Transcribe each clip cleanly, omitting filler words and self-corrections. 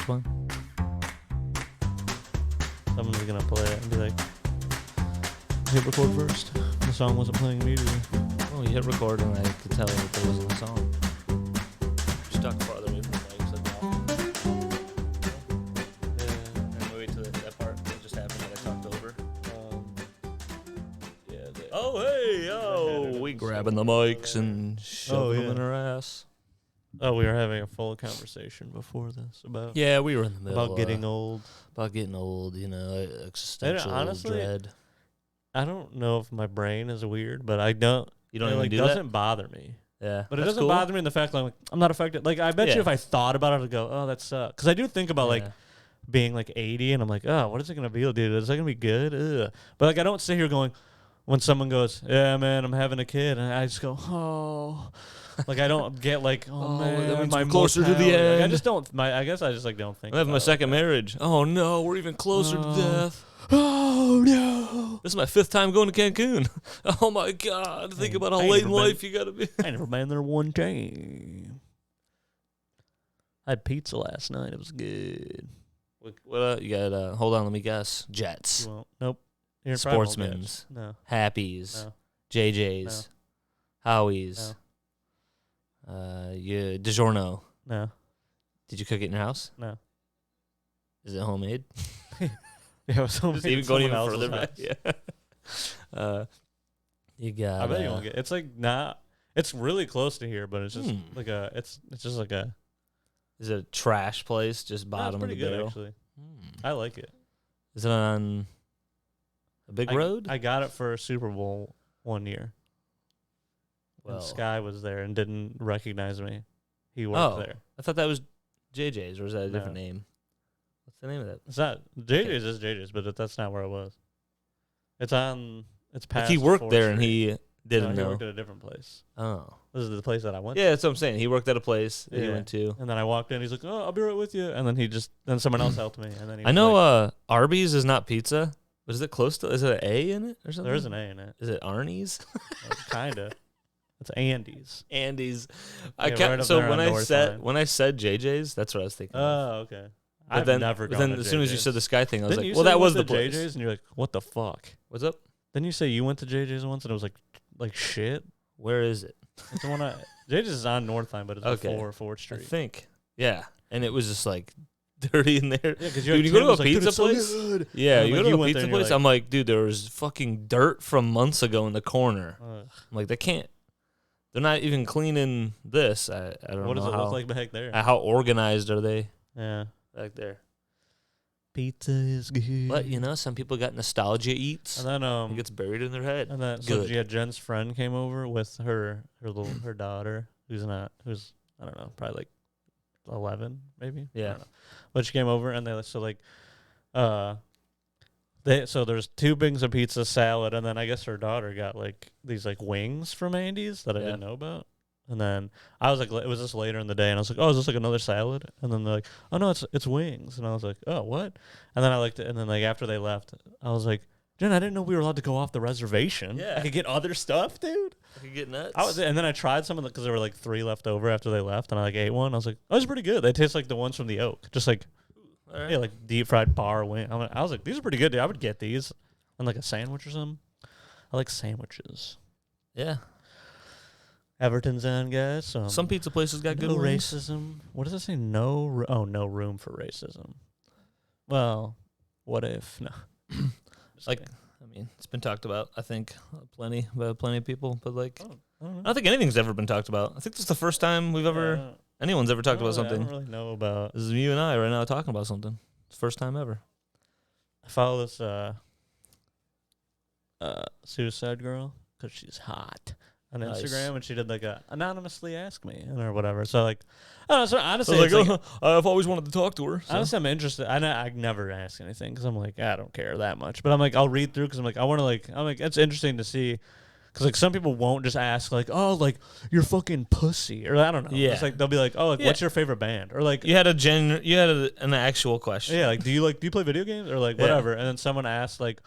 one. Someone's gonna play it and be like, hit record first. The song wasn't playing immediately. Oh, you hit record and I could tell that there wasn't a song. Stuck farther away from the mic, so and then wait till that part that just happened that I talked over. We grabbing the mics and shoving them in our ass. Oh, we were having a full conversation before this about Yeah, we were in the middle. about getting old. About getting old, you know, existential honestly, dread. I don't know if my brain is weird, but I don't. You don't it, even like, do doesn't bother me. Yeah, but it doesn't bother me in the fact that I'm not affected. Like I bet you if I thought about it, I'd go, "Oh, that sucks." Because I do think about like being like 80, and I'm like, "Oh, what is it gonna be, dude? Is that gonna be good?" Ugh. But like I don't sit here going, when someone goes, "Yeah, man, I'm having a kid," and I just go, "Oh." Like I don't get like, oh man, that means my we're closer to the mortality. end. Like, I just don't. I guess I just like don't think. I'm having my second marriage. Oh no, we're even closer to death. Oh no, this is my 5th time going to Cancun. Oh my god, think about how late in life you gotta be. I never been there one time. I had pizza last night. It was good. What you got? Hold on, let me guess. Jets. Nope. Sportsman's. No. Happy's. No. JJ's. No. Howie's. DiGiorno. No. Did you cook it in your house? No. Is it homemade? Yeah, it was homemade. Even going even further back. Yeah. You got. I bet you won't get. It's like not. It's really close to here, but it's just like a. It's just like a. Is it a trash place? Just bottom of the barrel. It's pretty good, actually. I like it. Is it on a big road? I got it for a Super Bowl one year. Well, and Sky was there and didn't recognize me. He worked there. I thought that was JJ's, or is that a different name? What's the name of that? It's not JJ's. Is JJ's, but that's not where it was. It's on. It's past. Like he worked 4th there Street. and he didn't know. He worked at a different place. Oh, this is the place that I went. Yeah, that's what I'm saying. He worked at a place that he went to, and then I walked in. He's like, "Oh, I'll be right with you." And then someone else helped me. And then he I know Arby's is not pizza. But is it close to? Is it an A in it or something? There is an A in it. Is it Arnie's? Kinda. It's Andy's. Andy's. So when I said JJ's, that's what I was thinking. Oh, okay. I've never gone. Then as soon as you said the Sky thing, I was like, well, that was the place. JJ's, and you're like, what the fuck? What's up? Didn't you say you went to JJ's once and it was like shit? Where is it? It's the one JJ's is on Northline, but it's before 4th Street. I think. Yeah, and it was just like dirty in there. Yeah, because you go to a pizza place. So yeah, you go to a pizza place. I'm like, dude, there was fucking dirt from months ago in the corner. I'm like, they can't. They're not even cleaning this. I don't know. What does it look like back there? How organized are they? Yeah, back there. Pizza is good. But you know, some people got nostalgia eats. And then it gets buried in their head. And then Jen's friend came over with her daughter, who's I don't know, probably like 11 maybe. Yeah. I don't know. But she came over and so there's 2 things of pizza, salad, and then I guess her daughter got like these like wings from Andy's that I didn't know about. And then I was like, it was just later in the day, and I was like, oh, is this like another salad? And then they're like, oh no, it's wings. And I was like, oh, what? And then I looked, and then like after they left, I was like, Jen, I didn't know we were allowed to go off the reservation. Yeah, I could get other stuff, dude. I could get nuts. And then I tried some of them because there were like 3 left over after they left, and I like ate one. I was like, oh, it's pretty good. They taste like the ones from the Oak, just like like deep fried bar wing. I was like, these are pretty good, dude. I would get these on like a sandwich or something. I like sandwiches. Yeah. Everton's on, guys. Some pizza places got good wings. Racism. What does it say? No room for racism. Well, what if? No. I mean, it's been talked about, I think, plenty of people, but like, I don't think anything's ever been talked about. I think this is the first time anyone's ever talked about something. I don't really know about. This is you and I right now talking about something. It's the first time ever. I follow this suicide girl because she's hot on Instagram, and she did like a anonymously ask me or whatever. So like, I don't know. So honestly, I've always wanted to talk to her. So. Honestly, I'm interested. I never ask anything because I'm like, I don't care that much. But I'm like, I'll read through because I'm like, I want to I'm like, it's interesting to see Because like some people won't just ask like, oh, like you're fucking pussy, or I don't know. Yeah. It's like they'll be like, oh, like, what's your favorite band, or like You had an actual question. yeah, like do you play video games or like whatever, and then someone asked like,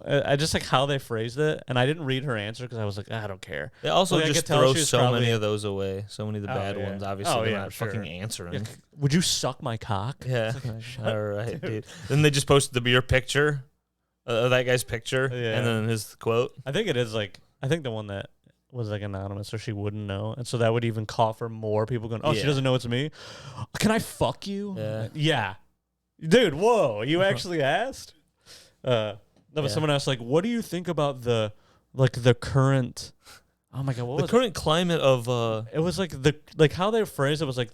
I just like how they phrased it, and I didn't read her answer because I was like, I don't care. They also like, just throw so many of those away. So many of the bad ones. Obviously, they're not fucking answering. Yeah. Would you suck my cock? Yeah. All right, dude. Then they just posted your picture, that guy's picture, and then his quote. I think it is like the one that was like anonymous, so she wouldn't know, and so that would even call for more people going, oh, she doesn't know it's me. Can I fuck you? Yeah. Dude, whoa, you actually asked? No, but someone asked like, what do you think about the current? Oh my god, what was the current climate of? It was like how they phrased it was like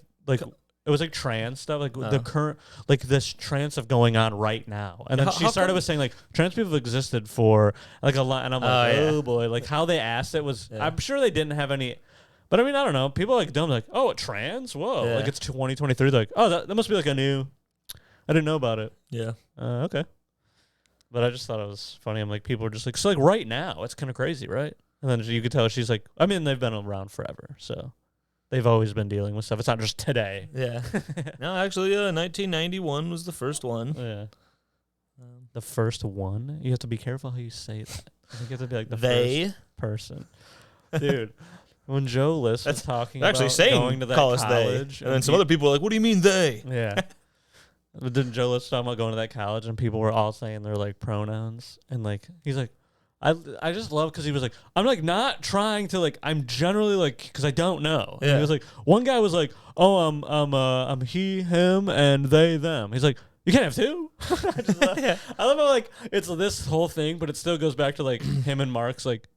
it was like trans stuff, like the current, like this trans stuff going on right now. And then she started with saying like trans people have existed for like a lot, and I'm like, oh boy, like how they asked it was. I'm sure they didn't have any, but I mean I don't know. People are like dumb, like oh trans, whoa, like it's 2023. They're like oh that must be like a new. I didn't know about it. Yeah. Okay. But I just thought it was funny. I'm like people are just like so like right now it's kind of crazy, right? And then you could tell she's like, I mean they've been around forever, so. They've always been dealing with stuff. It's not just today. Yeah. No, actually, 1991 was the first one. Yeah. The first one? You have to be careful how you say that. I think you have to be like the first person. Dude, when Joe List was talking about going to that college. And then some other people were like, what do you mean they? Yeah. But didn't Joe List talk about going to that college and people were all saying they're like pronouns? And like, he's like, I just love because he was like, I'm like not trying to like, I'm generally like, because I don't know. And he was like, one guy was like, oh, I'm he, him, and they, them. He's like, you can't have two? I love how like, it's this whole thing, but it still goes back to like him and Mark's like,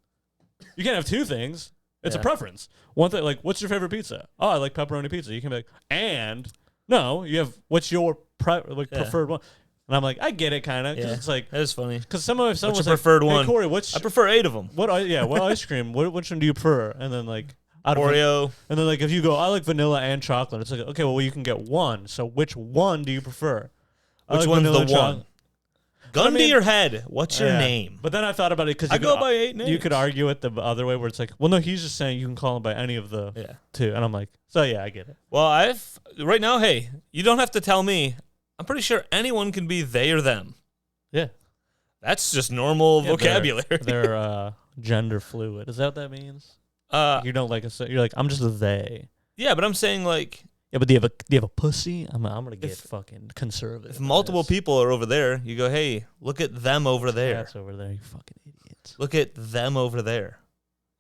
you can't have two things. It's a preference. One thing, like, what's your favorite pizza? Oh, I like pepperoni pizza. You can be like, and no, you have, what's your preferred one? And I'm like, I get it, kind of, because it's like that is funny. Because someone was preferred like, one? Hey, Corey, I prefer 8 of them. What ice cream? Which one do you prefer? And then like Oreo. And then like if you go, I like vanilla and chocolate. It's like okay, well you can get one. So which one do you prefer? Which one's the one? Gun to your head. What's your name? But then I thought about it because I go by 8 names. You could argue it the other way where it's like, well, no, he's just saying you can call him by any of the two, and I'm like, so yeah, I get it. Well, right now, hey, you don't have to tell me. I'm pretty sure anyone can be they or them. Yeah. That's just normal vocabulary. They're gender fluid. Is that what that means? You don't like you're like, I'm just a they. Yeah, but I'm saying like. Yeah, but do you have a pussy? I'm gonna get fucking conservative. If multiple people are over there, you go, hey, look at them over there. That's over there, you fucking idiots. Look at them over there.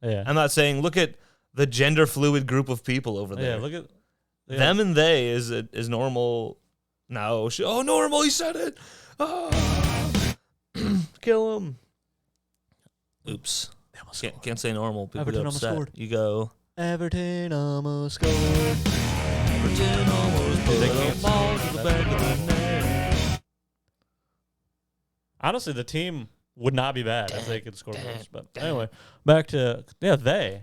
Yeah. I'm not saying look at the gender fluid group of people over there. Yeah, look at them and they is normal. No, normal. He said it. Oh. Kill him. Oops. Can't say normal. People Everton get upset. almost scored. You go. Everton almost scored. Everton almost put a ball to the back of the net. Honestly, the team would not be bad if they could score goals. But anyway, back to they.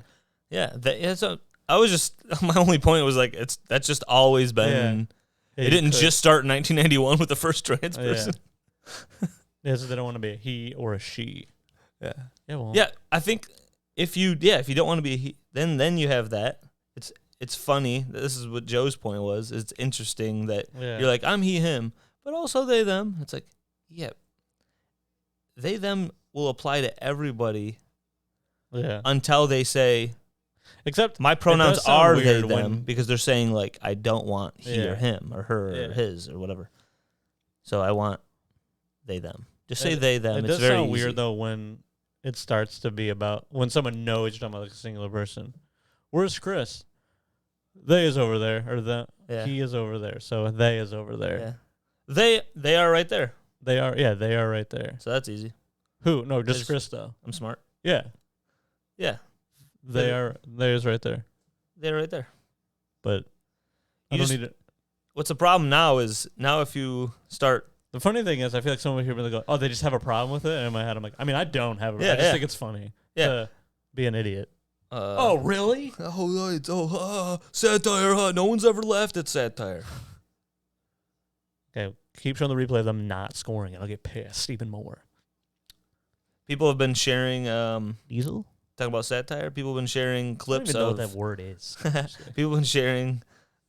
Yeah, so I was just my only point was like that's just always been. Yeah, it didn't just start in 1991 with the first trans person. Yeah, so they don't want to be a he or a she. Yeah. Yeah. Well. Yeah, I think if you don't want to be a he, then you have that. It's funny. This is what Joe's point was. It's interesting that you're like I'm he him, but also they them. It's like they them will apply to everybody. Yeah. Until they say. Except my pronouns are they them because they're saying like I don't want he or him or her or his or whatever. So I want they them. Just say they them. It does sound weird though when it starts to be about when someone knows you're talking about like a singular person. Where's Chris? They is over there or he is over there. So they is over there. Yeah. They are right there. They are they are right there. So that's easy. Who? No, just Chris though. I'm smart. Yeah. Yeah. There's right there. They're right there. But I don't need it. What's the problem now is if you start. The funny thing is, I feel like someone here will go, oh, they just have a problem with it. And in my head, I'm like, I mean, I don't have a problem. I just think it's funny to be an idiot. Oh, really? Satire, No one's ever laughed at satire. Okay, keep showing the replay of them not scoring, and I'll get pissed even more. People have been sharing. Diesel? talking about satire. People have been sharing I don't clips even know of what that word is. people have been sharing.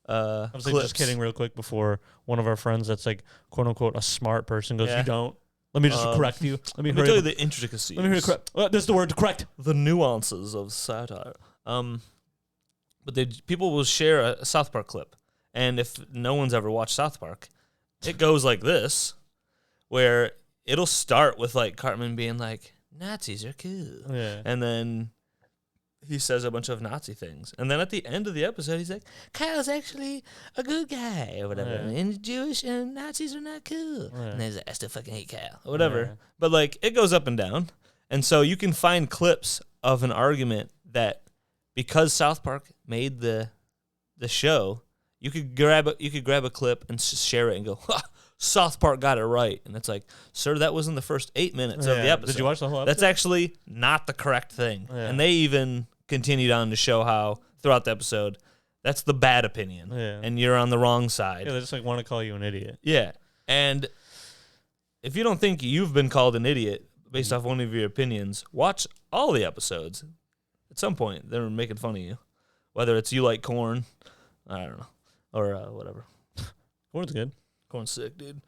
I was like, clips. just kidding real quick before one of our friends that's like quote unquote a smart person goes, Yeah. you don't. Let me just correct you. Let me tell you the intricacies. Let me hear you correct. This is the word correct. The nuances of satire. But people will share a South Park clip, and if no one's ever watched South Park, it goes like this, where it'll start with like Cartman being like, Nazis are cool, and then he says a bunch of Nazi things, and then at the end of the episode, he's like, Kyle's actually a good guy, or whatever, and Jewish and Nazis are not cool, and he's like, I still fucking hate Kyle, or whatever. But like, it goes up and down, and so you can find clips of an argument that because South Park made the show, you could grab a clip and share it and go, ha, South Park got it right, and it's like, sir, that was in the first 8 minutes of the episode. Did you watch the whole episode? That's actually not the correct thing, and they even continued on to show how throughout the episode that's the bad opinion, and you're on the wrong side. Yeah, they just like want to call you an idiot. Yeah, and if you don't think you've been called an idiot based off one of your opinions, watch all the episodes. At some point, they're making fun of you, whether it's you like corn, I don't know, or whatever. Corn's good. Corn's sick, dude.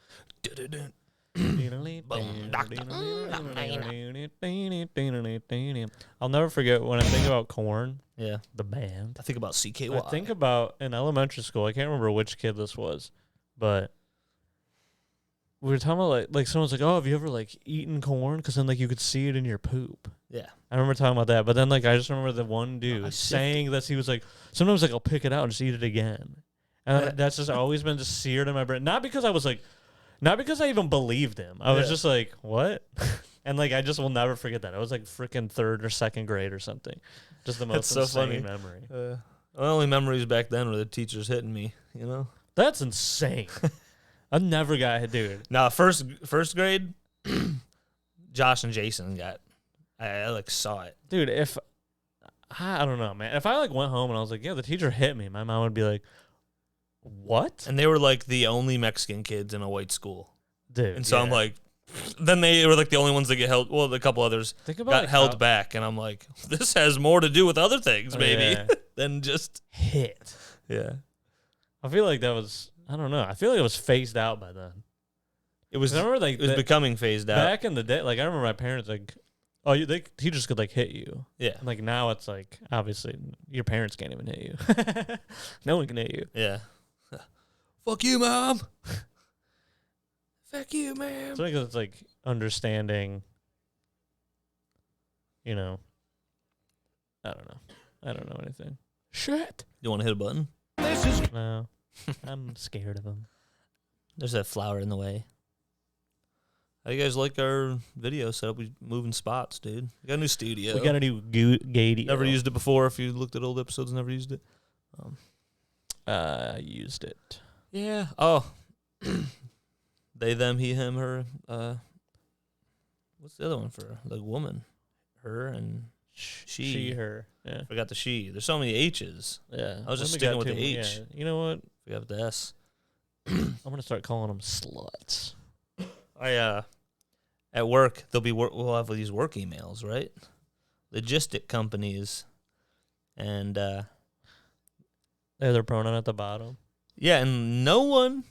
I'll never forget when I think about Corn. Yeah, the band. I think about CKY. I think about in elementary school. I can't remember which kid this was, but we were talking about like someone's like, "Oh, have you ever like eaten corn?" Because then like you could see it in your poop. Yeah, I remember talking about that. But then like I just remember the one dude saying that he was like, sometimes like I'll pick it out and just eat it again, and that's just always been just seared in my brain. Not because I even believed him. I was just like, what? And like I just will never forget that. I was like freaking 3rd or 2nd grade or something. Just the most insane memory. My only memories back then were the teachers hitting me. You know, that's insane. I never got dude. Nah, first grade, Josh and Jason got. I like saw it, dude. If I don't know, man. If I like went home and I was like, yeah, the teacher hit me, my mom would be like, what? And they were like the only Mexican kids in a white school, dude. And so I'm like, then they were like the only ones that get held. Well, a couple others got held back, and I'm like, this has more to do with other things, maybe, than just hit. Yeah, I feel like that was. I don't know. I feel like it was phased out by then. It was. Remember, like, it was becoming phased out back in the day. Like I remember my parents like, oh, teachers could like hit you. Yeah. And, like now it's like obviously your parents can't even hit you. No one can hit you. Yeah. Fuck you, mom. Fuck you, man. So I think it's like understanding. You know. I don't know. I don't know anything. Shit. You want to hit a button? No. I'm scared of them. There's that flower in the way. How you guys like our video setup? We moving spots, dude. We got a new studio. We got a new gadio. Never used it before. If you looked at old episodes, never used it. Used it. Yeah. Oh. They, them, he, him, her. What's the other one for? Like woman. Her and she. She, her. Yeah. Forgot the she. There's so many H's. Yeah. I was just sticking with the H. Yeah. You know what? Forgot the S. I'm gonna start calling them sluts. At work we'll have these work emails, right? Logistic companies, and they have their pronoun at the bottom. Yeah, and no one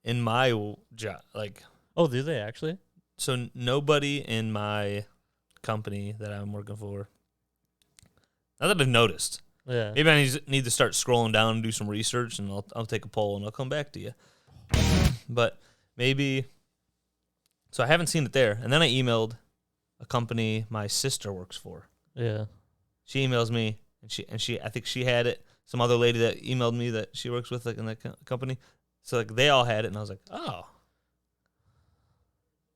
in my job, like, oh, do they actually? So nobody in my company that I'm working for. Not that I've noticed. Yeah. Maybe I need to start scrolling down and do some research, and I'll take a poll and I'll come back to you. But maybe. So I haven't seen it there, and then I emailed a company my sister works for. Yeah. She emails me, and she I think she had it. Some other lady that emailed me that she works with, like, in that company. So like they all had it, and I was like, oh,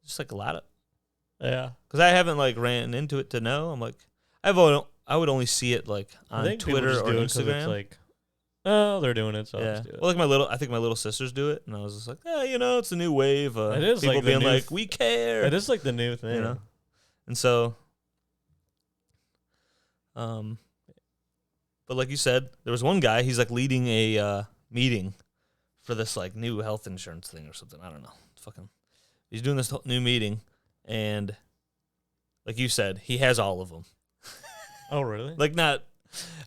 just like a lot of. Yeah. Because I haven't like ran into it to know. I'm like, I would only see it like on Twitter or Instagram. It's like, oh, they're doing it, so I'll yeah. just do it. Well, like I think my little sisters do it, and I was just like, it's a new wave. It is people like being like, we care. It is like the new thing, you know. And so, but like you said, there was one guy. He's like leading a meeting for this like new health insurance thing or something. I don't know. He's doing this new meeting, and like you said, he has all of them. Oh, really? Like not.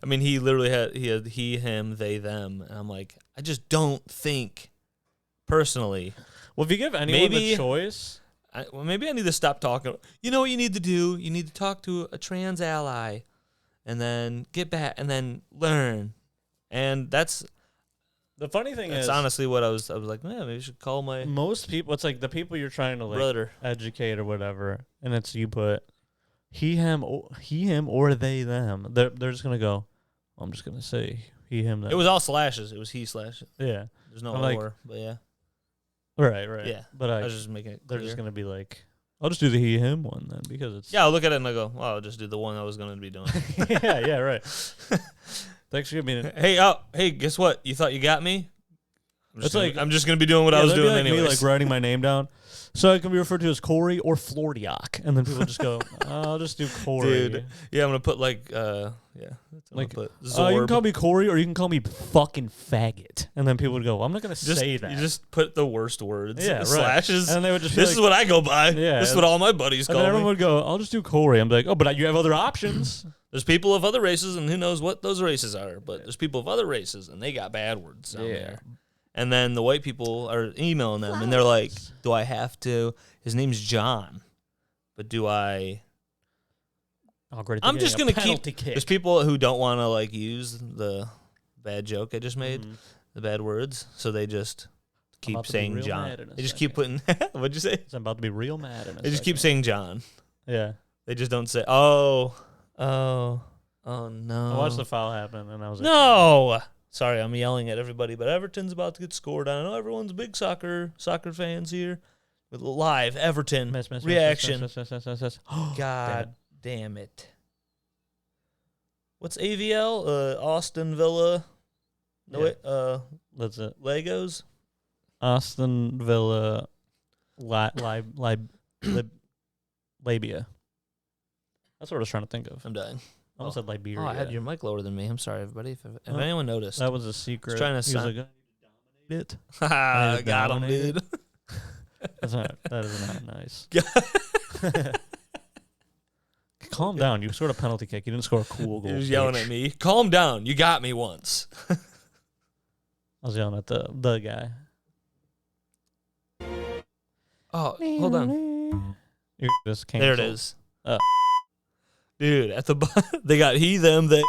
I mean, he literally had he, him, they, them, and I'm like, I just don't think personally. Well, if you give anyone the choice, maybe I need to stop talking. You know what you need to do? You need to talk to a trans ally, and then get back, and then learn. And that's the funny thing is, honestly what I was like, man, maybe I should call my most people. It's like the people you're trying to like brother educate or whatever, and it's you put he, him, or they, them. They're just gonna go. I'm just gonna say he, him, them. It was all slashes. It was he slash. Yeah. There's no like, or, but yeah. Right. Yeah. But I was just making it clear. They're just gonna be like, I'll just do the he, him one then because it's. Yeah, I'll look at it and I go, well, I'll just do the one I was going to be doing. yeah, right. Thanks for giving me. Hey, guess what? You thought you got me? I'm just going to be doing what I was doing like anyways. Me, like writing my name down. So I can be referred to as Corey or Flordiak. And then people just go, I'll just do Corey. Dude. Yeah, I'm going to put like, like, put you can call me Corey or you can call me fucking faggot. And then people would go, well, I'm not going to say that. You just put the worst words. Yeah, right. Slashes. And they would just this is what I go by. Yeah. This is what all my buddies call me. And everyone would go, I'll just do Corey. I'm like, oh, but you have other options. There's people of other races, and who knows what those races are. But there's people of other races, and they got bad words down there. And then the white people are emailing them, and they're like, do I have to? His name's John. But do I? I'm just going to keep. There's people who don't want to like use the bad joke I just made, the bad words. So they just keep saying John. They just keep putting. What'd you say? I'm about to be real mad in a second. They just keep saying John. Yeah. They just don't say, oh no. I watched the foul happen, and I was like, no. Sorry, I'm yelling at everybody, but Everton's about to get scored on. I know everyone's big soccer fans here. With live Everton reaction. God damn it. What's AVL? Austin Villa. That's it. Legos. Austin Villa. Labia. That's what I was trying to think of. I'm dying. I almost said Liberia. Oh, I had your mic lower than me. I'm sorry, everybody. If anyone noticed. That was a secret. I was trying to dominate it. Haha, got him, dude. That is not nice. Calm down. You scored a penalty kick. You didn't score a cool goal. He was yelling at me. Calm down. You got me once. I was yelling at the guy. Oh, hold on. There it is. Oh. Dude, at the they got he, them, they.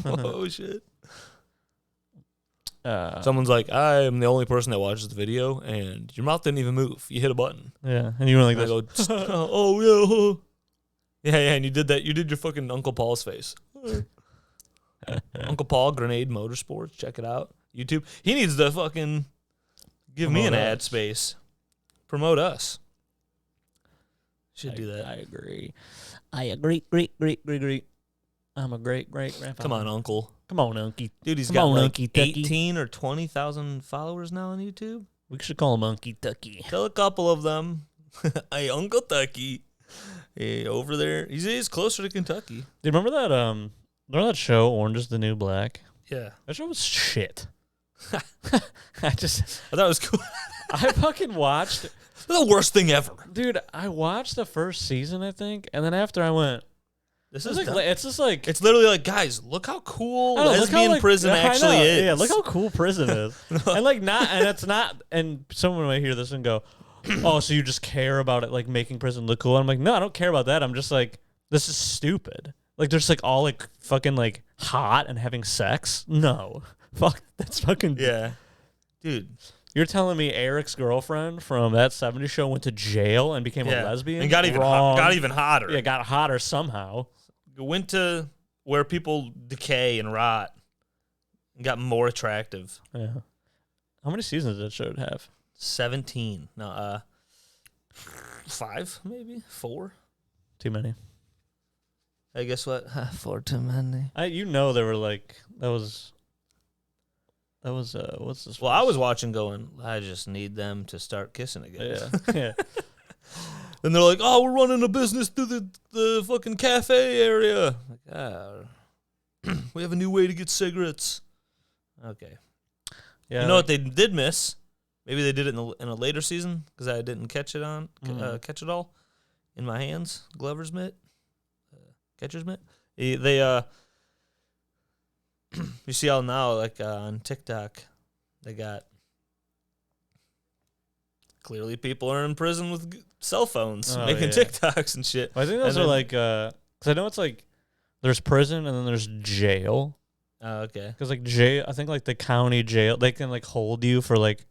Oh, shit. Someone's like, I am the only person that watches the video, and your mouth didn't even move. You hit a button. Yeah, and you were like, I go, oh, yeah. Yeah, and you did that. You did your fucking Uncle Paul's face. Uncle Paul, Grenade Motorsports. Check it out. YouTube. He needs to fucking give me an ad space. Promote us. Should do that. I agree. Great. I'm a great grandfather. Come on, Uncle. Come on, Unky. Dude, he's got like 18 or 20,000 followers now on YouTube. We should call him Unky Tucky. Tell a couple of them. Hey, Uncle Tucky. Hey, over there. He's closer to Kentucky. Do you remember that show, Orange is the New Black? Yeah. That show was shit. I thought it was cool. I fucking watched. The worst thing ever. Dude, I watched the first season, I think, and then after I went, it's literally like, guys, look how cool lesbian prison actually is. Yeah, look how cool prison is. And someone might hear this and go, oh, so you just care about it, like making prison look cool? And I'm like, no, I don't care about that. I'm just like, this is stupid. Like, they're just like all like fucking like hot and having sex. No, fuck, that's fucking dude. You're telling me Eric's girlfriend from that '70s show went to jail and became a lesbian and got even hotter. Yeah, got hotter somehow. Went to where people decay and rot and got more attractive. Yeah. How many seasons did that show have? 17. No, 5 maybe 4. Too many. Hey, guess what? 4 too many. They were like that was what's this? Well, I was watching going, I just need them to start kissing again. Yeah. And they're like, oh, we're running a business through the fucking cafe area. Like, we have a new way to get cigarettes. Okay. Yeah. You know what they did miss? Maybe they did it in a later season because I didn't catch it all in my hands. Glover's mitt. catcher's mitt. They you see how now, like on TikTok, they got clearly people are in prison with cell phones making TikToks and shit. Well, I think those are like, because I know it's like there's prison and then there's jail. Oh, okay. Because like jail, I think like the county jail, they can like hold you for like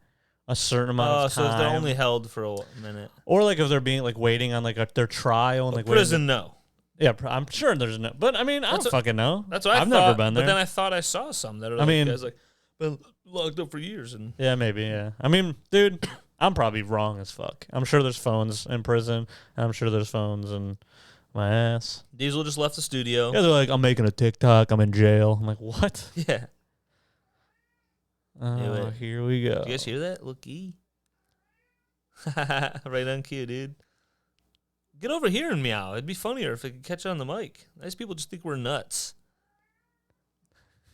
a certain amount of time. So they're only held for a minute. Or like if they're being like waiting on like their trial and like prison, no. Yeah, I'm sure there's no. But I mean, I don't fucking know. That's what I've never been there. But then I thought I saw some that are like, guys like been locked up for years and. Yeah, maybe. Yeah. I mean, dude, I'm probably wrong as fuck. I'm sure there's phones in prison. And I'm sure there's phones in my ass. Diesel just left the studio. Yeah, they're like, I'm making a TikTok. I'm in jail. I'm like, what? Yeah. Here we go. Did you guys hear that? Looky. Right on cue, dude. Get over here and meow. It'd be funnier if I could catch it on the mic. Nice people just think we're nuts.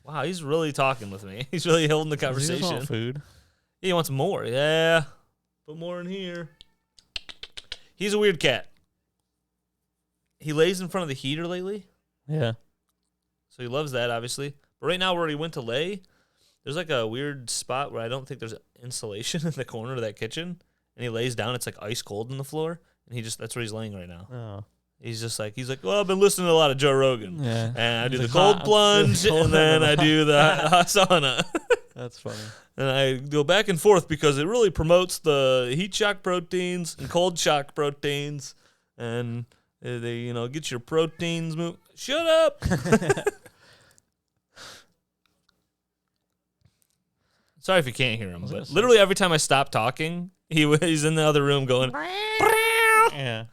Wow, he's really talking with me. He's really holding the conversation. Does he just want food? He wants more. Yeah. Put more in here. He's a weird cat. He lays in front of the heater lately. Yeah. So he loves that, obviously. But right now where he went to lay, there's like a weird spot where I don't think there's insulation in the corner of that kitchen. And he lays down. It's like ice cold on the floor. And that's where he's laying right now. Oh. He's like, well, I've been listening to a lot of Joe Rogan. Yeah. And I do the cold plunge, and then I do the hot sauna. That's funny. And I go back and forth because it really promotes the heat shock proteins and cold shock proteins. And they, get your proteins move. Shut up. Sorry if you can't hear him, but literally every time I stop talking, he's in the other room going, yeah.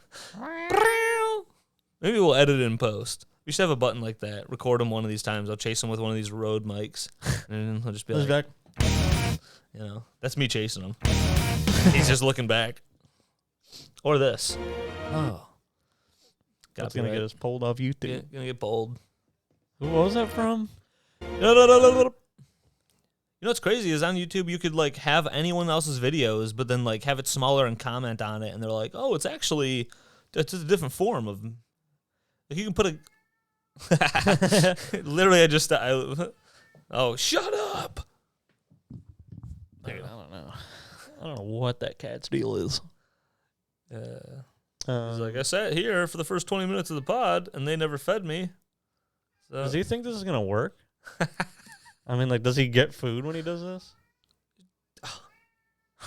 Maybe we'll edit it in post. We should have a button like that. Record him one of these times. I'll chase him with one of these Rode mics. And he'll just be like, back. That's me chasing him. He's just looking back. Or this. Oh. That's going to get us pulled off YouTube. Yeah, going to get pulled. What was that from? You know what's crazy is on YouTube you could like have anyone else's videos, but then like have it smaller and comment on it, and they're like, "Oh, it's a different form of." Like you can put a. Literally, oh, shut up! Dude, I don't know. I don't know what that cat's deal is. He's like, I sat here for the first 20 minutes of the pod, and they never fed me. So. Does he think this is gonna work? I mean, like, does he get food when he does this?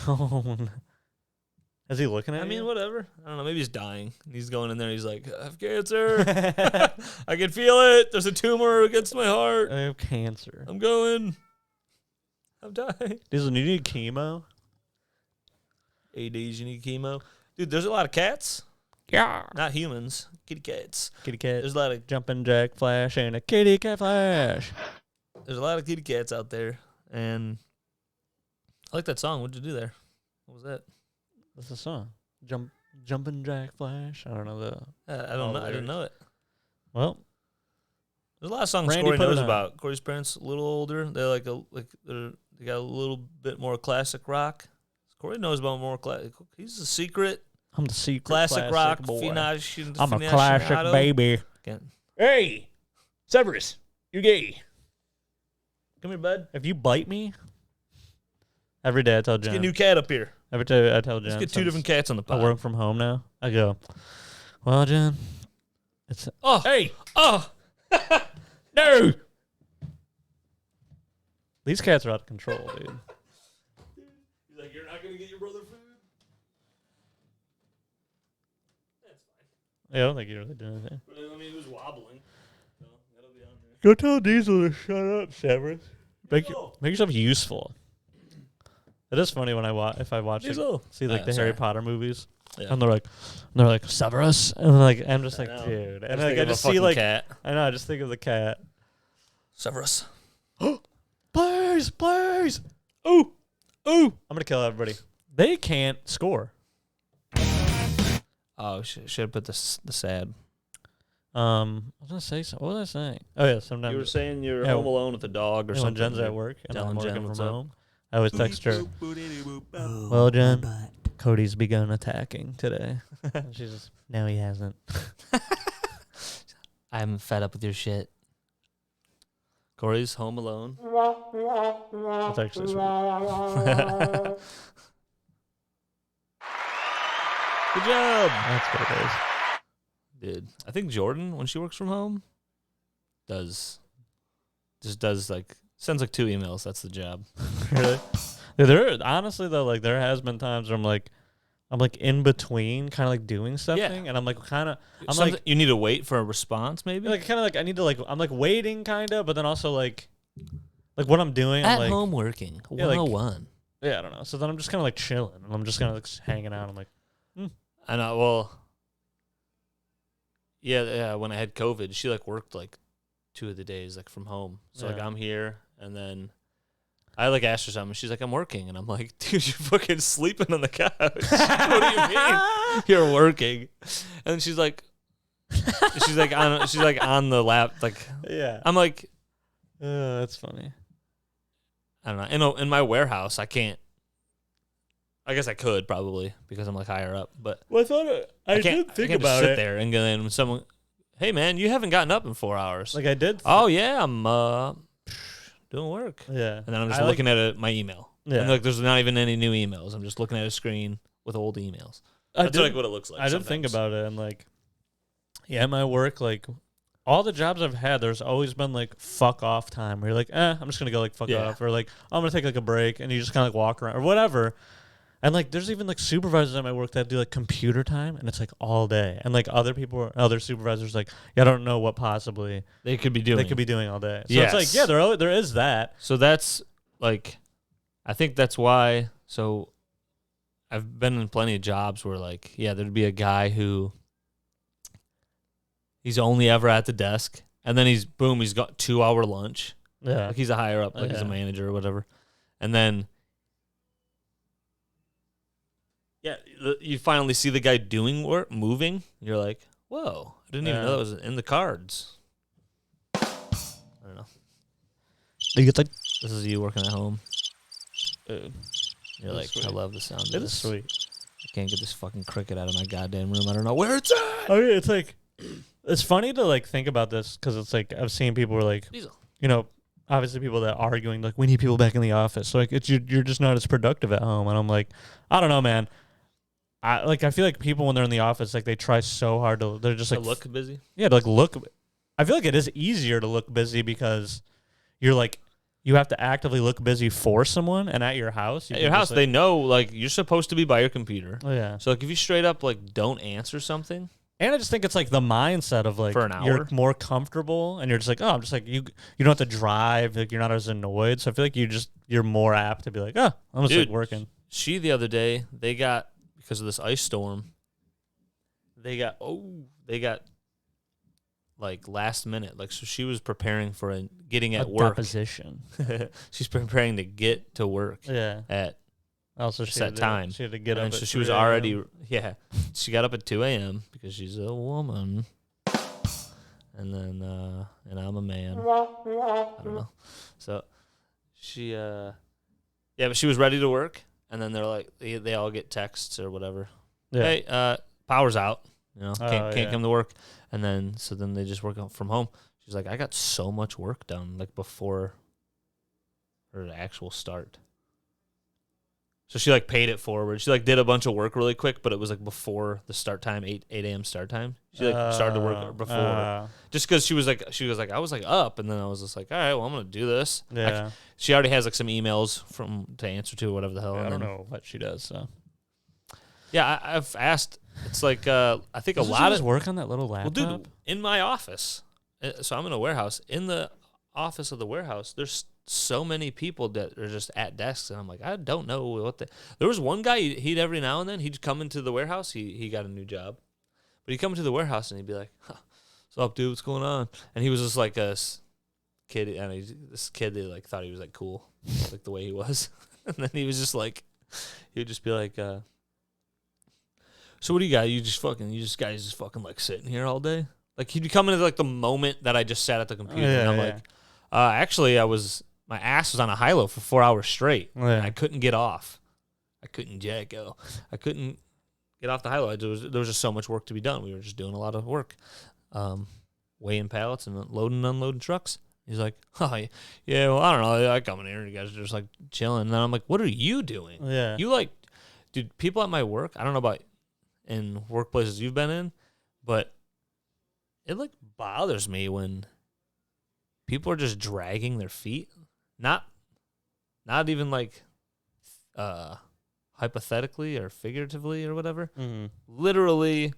Oh, no. Is he looking at you? I mean, whatever. I don't know. Maybe he's dying. He's going in there. He's like, I have cancer. I can feel it. There's a tumor against my heart. I have cancer. I'm going. I'm dying. Do you need chemo? 8 days you need chemo. Dude, there's a lot of cats. Yeah. Not humans. Kitty cats. Kitty cat. There's a lot of Jumping Jack Flash and a kitty cat Flash. There's a lot of kitty cats out there, and I like that song. What'd you do there? What was that? What's the song? Jumping Jack Flash. I don't know I don't know. I didn't know it. Well, there's a lot of songs Randy Corey put it knows on. about. Corey's parents a little older. They're they got a little bit more classic rock. Corey knows about more classic. He's a secret. I'm the secret classic rock boy. I'm a classic baby. Hey, Severus, you're gay. Come here, bud. If you bite me, every day I tell Jen. Let's get a new cat up here. Every day I tell Jen. Let's get 2 different cats on the pod. I work from home now. I go, well, Jen, it's... Oh. Hey. Oh. No. These cats are out of control, dude. He's like, you're not going to get your brother food? That's fine. Yeah, I don't think you really did anything. I mean, he was wobbling. So that'll be on there. Go tell Diesel to shut up, Severus. Make yourself useful. It is funny when I watch see the Harry Potter movies, and they're like Severus, and I'm just like, dude, and I just see like cat. I know, I just think of the cat. Severus. Please. Ooh. I'm gonna kill everybody. They can't score. Oh, should have put the sad. I was gonna say something. What was I saying? Oh yeah, sometimes you were saying you're home alone with a dog or something. When Jen's at work and I'm working from home, I always text her. Oh, Well, Jen, Cody's begun attacking today. And she's just, no, he hasn't. I'm fed up with your shit. Corey's home alone. That's actually sweet. Good job. That's what it is. Dude, I think Jordan, when she works from home, sends like 2 emails. That's the job. Really? Yeah, there honestly though, like there has been times where I'm like in between, kind of like doing something, and I'm like you need to wait for a response, maybe. Like kind of like I need to like I'm like waiting, kind of, but then also like what I'm doing at I'm like, home working 101. Yeah, I don't know. So then I'm just kind of like chilling, and I'm just kind of like hanging out. I'm like, I know. Well, yeah. When I had COVID, she like worked like 2 of the days like from home. So like I'm here, and then I like asked her something. She's like, I'm working, and I'm like, dude, you're fucking sleeping on the couch. What do you mean you're working? And she's like on the lap. Like, yeah. I'm like, that's funny. I don't know. In my warehouse, I can't. I guess I could probably because I'm like higher up, but Well, I did think about sit it. there and then when someone, hey man, you haven't gotten up in 4 hours. Like I did. Oh yeah, I'm doing work. Yeah. And then I'm just looking at my email. Yeah. And like there's not even any new emails. I'm just looking at a screen with old emails. That's like what it looks like. I did think about it, and like, yeah, my work, like all the jobs I've had, there's always been like fuck off time where you're like, I'm just gonna go like fuck off, or like I'm gonna take like a break, and you just kind of like walk around or whatever. And like there's even like supervisors at my work that do like computer time, and it's like all day. And like other supervisors like, I don't know what possibly they could be doing all day. So it's like, there is that. So that's like, I think that's why. So I've been in plenty of jobs where like, there'd be a guy who he's only ever at the desk, and then he's got 2-hour lunch. Yeah. Like he's a higher up, like he's a manager or whatever. And then you finally see the guy doing work, moving. You're like, whoa, I didn't even know that was in the cards. I don't know. You get like, this is you working at home. You're like, sweet. I love the sound of this. It is sweet. I can't get this fucking cricket out of my goddamn room. I don't know where it's at. Oh yeah, it's like, it's funny to like think about this because it's like I've seen people who are like, obviously people that are arguing like we need people back in the office. So like you're just not as productive at home, and I'm like, I don't know, man. I feel like people when they're in the office, like they try so hard they're just like look busy. Yeah, to like look. I feel like it is easier to look busy because you're like you have to actively look busy for someone, and at your house, they know like you're supposed to be by your computer. Oh yeah. So like if you straight up like don't answer something, and I just think it's like the mindset of like for an hour. You're more comfortable, and you're just like, I'm just like you don't have to drive, like you're not as annoyed. So I feel like you're more apt to be like, I'm just like working. The other day they got. Because of this ice storm, they got like last minute. Like so, she was preparing for getting at work. Deposition. She's preparing to get to work. Yeah. At also set time. She had to get up. So she was already She got up at 2 a.m. because she's a woman. And then and I'm a man. I don't know. So she but she was ready to work. And then they're like, they all get texts or whatever. Yeah. Hey, power's out. Can't come to work. And then then they just work from home. She's like, I got so much work done like before her actual start. So she like paid it forward. She like did a bunch of work really quick, but it was like before the start time, 8 a.m. start time. She like started to work before, just because she was like I was like up, and then I was just like, all right, well I'm gonna do this. Yeah. She already has like some emails to answer to, whatever the hell. I don't know what she does. So yeah, I've asked. It's like I think a lot of work on that little laptop. Well, dude, in my office, so I'm in a warehouse. In the office of the warehouse, there's so many people that are just at desks, and I'm like, I don't know what there was one guy, he'd every now and then he'd come into the warehouse. He got a new job, but he'd come into the warehouse and he'd be like, what's up, dude, what's going on? And he was just like a kid, and this kid they like thought he was like cool, like the way he was. And then he was just like, he would just be like, so what do you got? You guys just fucking like sitting here all day? Like he'd be coming into like the moment that I just sat at the computer, and I'm like, actually my ass was on a high-low for 4 hours straight. Yeah. And I couldn't get off. I couldn't go. I couldn't get off the high-low. There was just so much work to be done. We were just doing a lot of work. weighing pallets and loading and unloading trucks. He's like, oh, yeah, well, I don't know. I come in here and you guys are just like chilling. And then I'm like, what are you doing? Yeah. You like, dude, people at my work, I don't know about in workplaces you've been in, but it like bothers me when people are just dragging their feet. Not even like hypothetically or figuratively or whatever. Mm-hmm. Literally,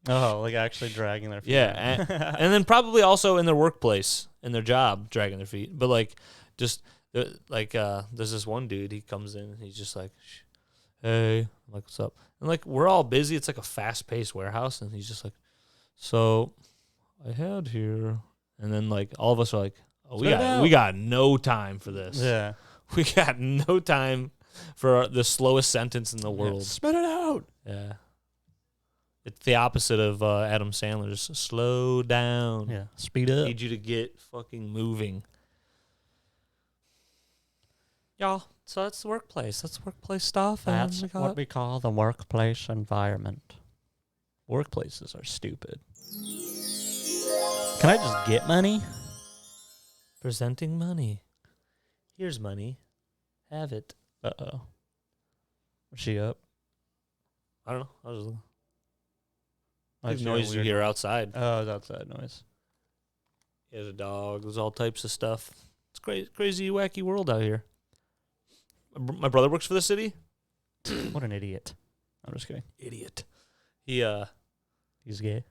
Oh, like actually dragging their feet. yeah, and then probably also in their workplace, in their job, dragging their feet. But like, just like, there's this one dude. He comes in and he's just like, "Hey," I'm like, "What's up?" And like, we're all busy. It's like a fast-paced warehouse, and he's just like, "So, I had here," and then like all of us are like, "Oh, we got no time for this. Yeah, we got no time for the slowest sentence in the world. Spit it out." Yeah. It's the opposite of Adam Sandler. Just slow down. Yeah, speed up. Need you to get fucking moving. Y'all, so that's the workplace. That's workplace stuff. That's what we call the workplace environment. Workplaces are stupid. Can I just get money? Presenting money. Here's money. Have it. Uh-oh. Was she up? I don't know. I was looking. Like The noise you hear outside. Oh, it's outside noise. There's a dog. There's all types of stuff. It's crazy, wacky world out here. My brother works for the city. What an idiot. I'm just kidding. Idiot. He's gay.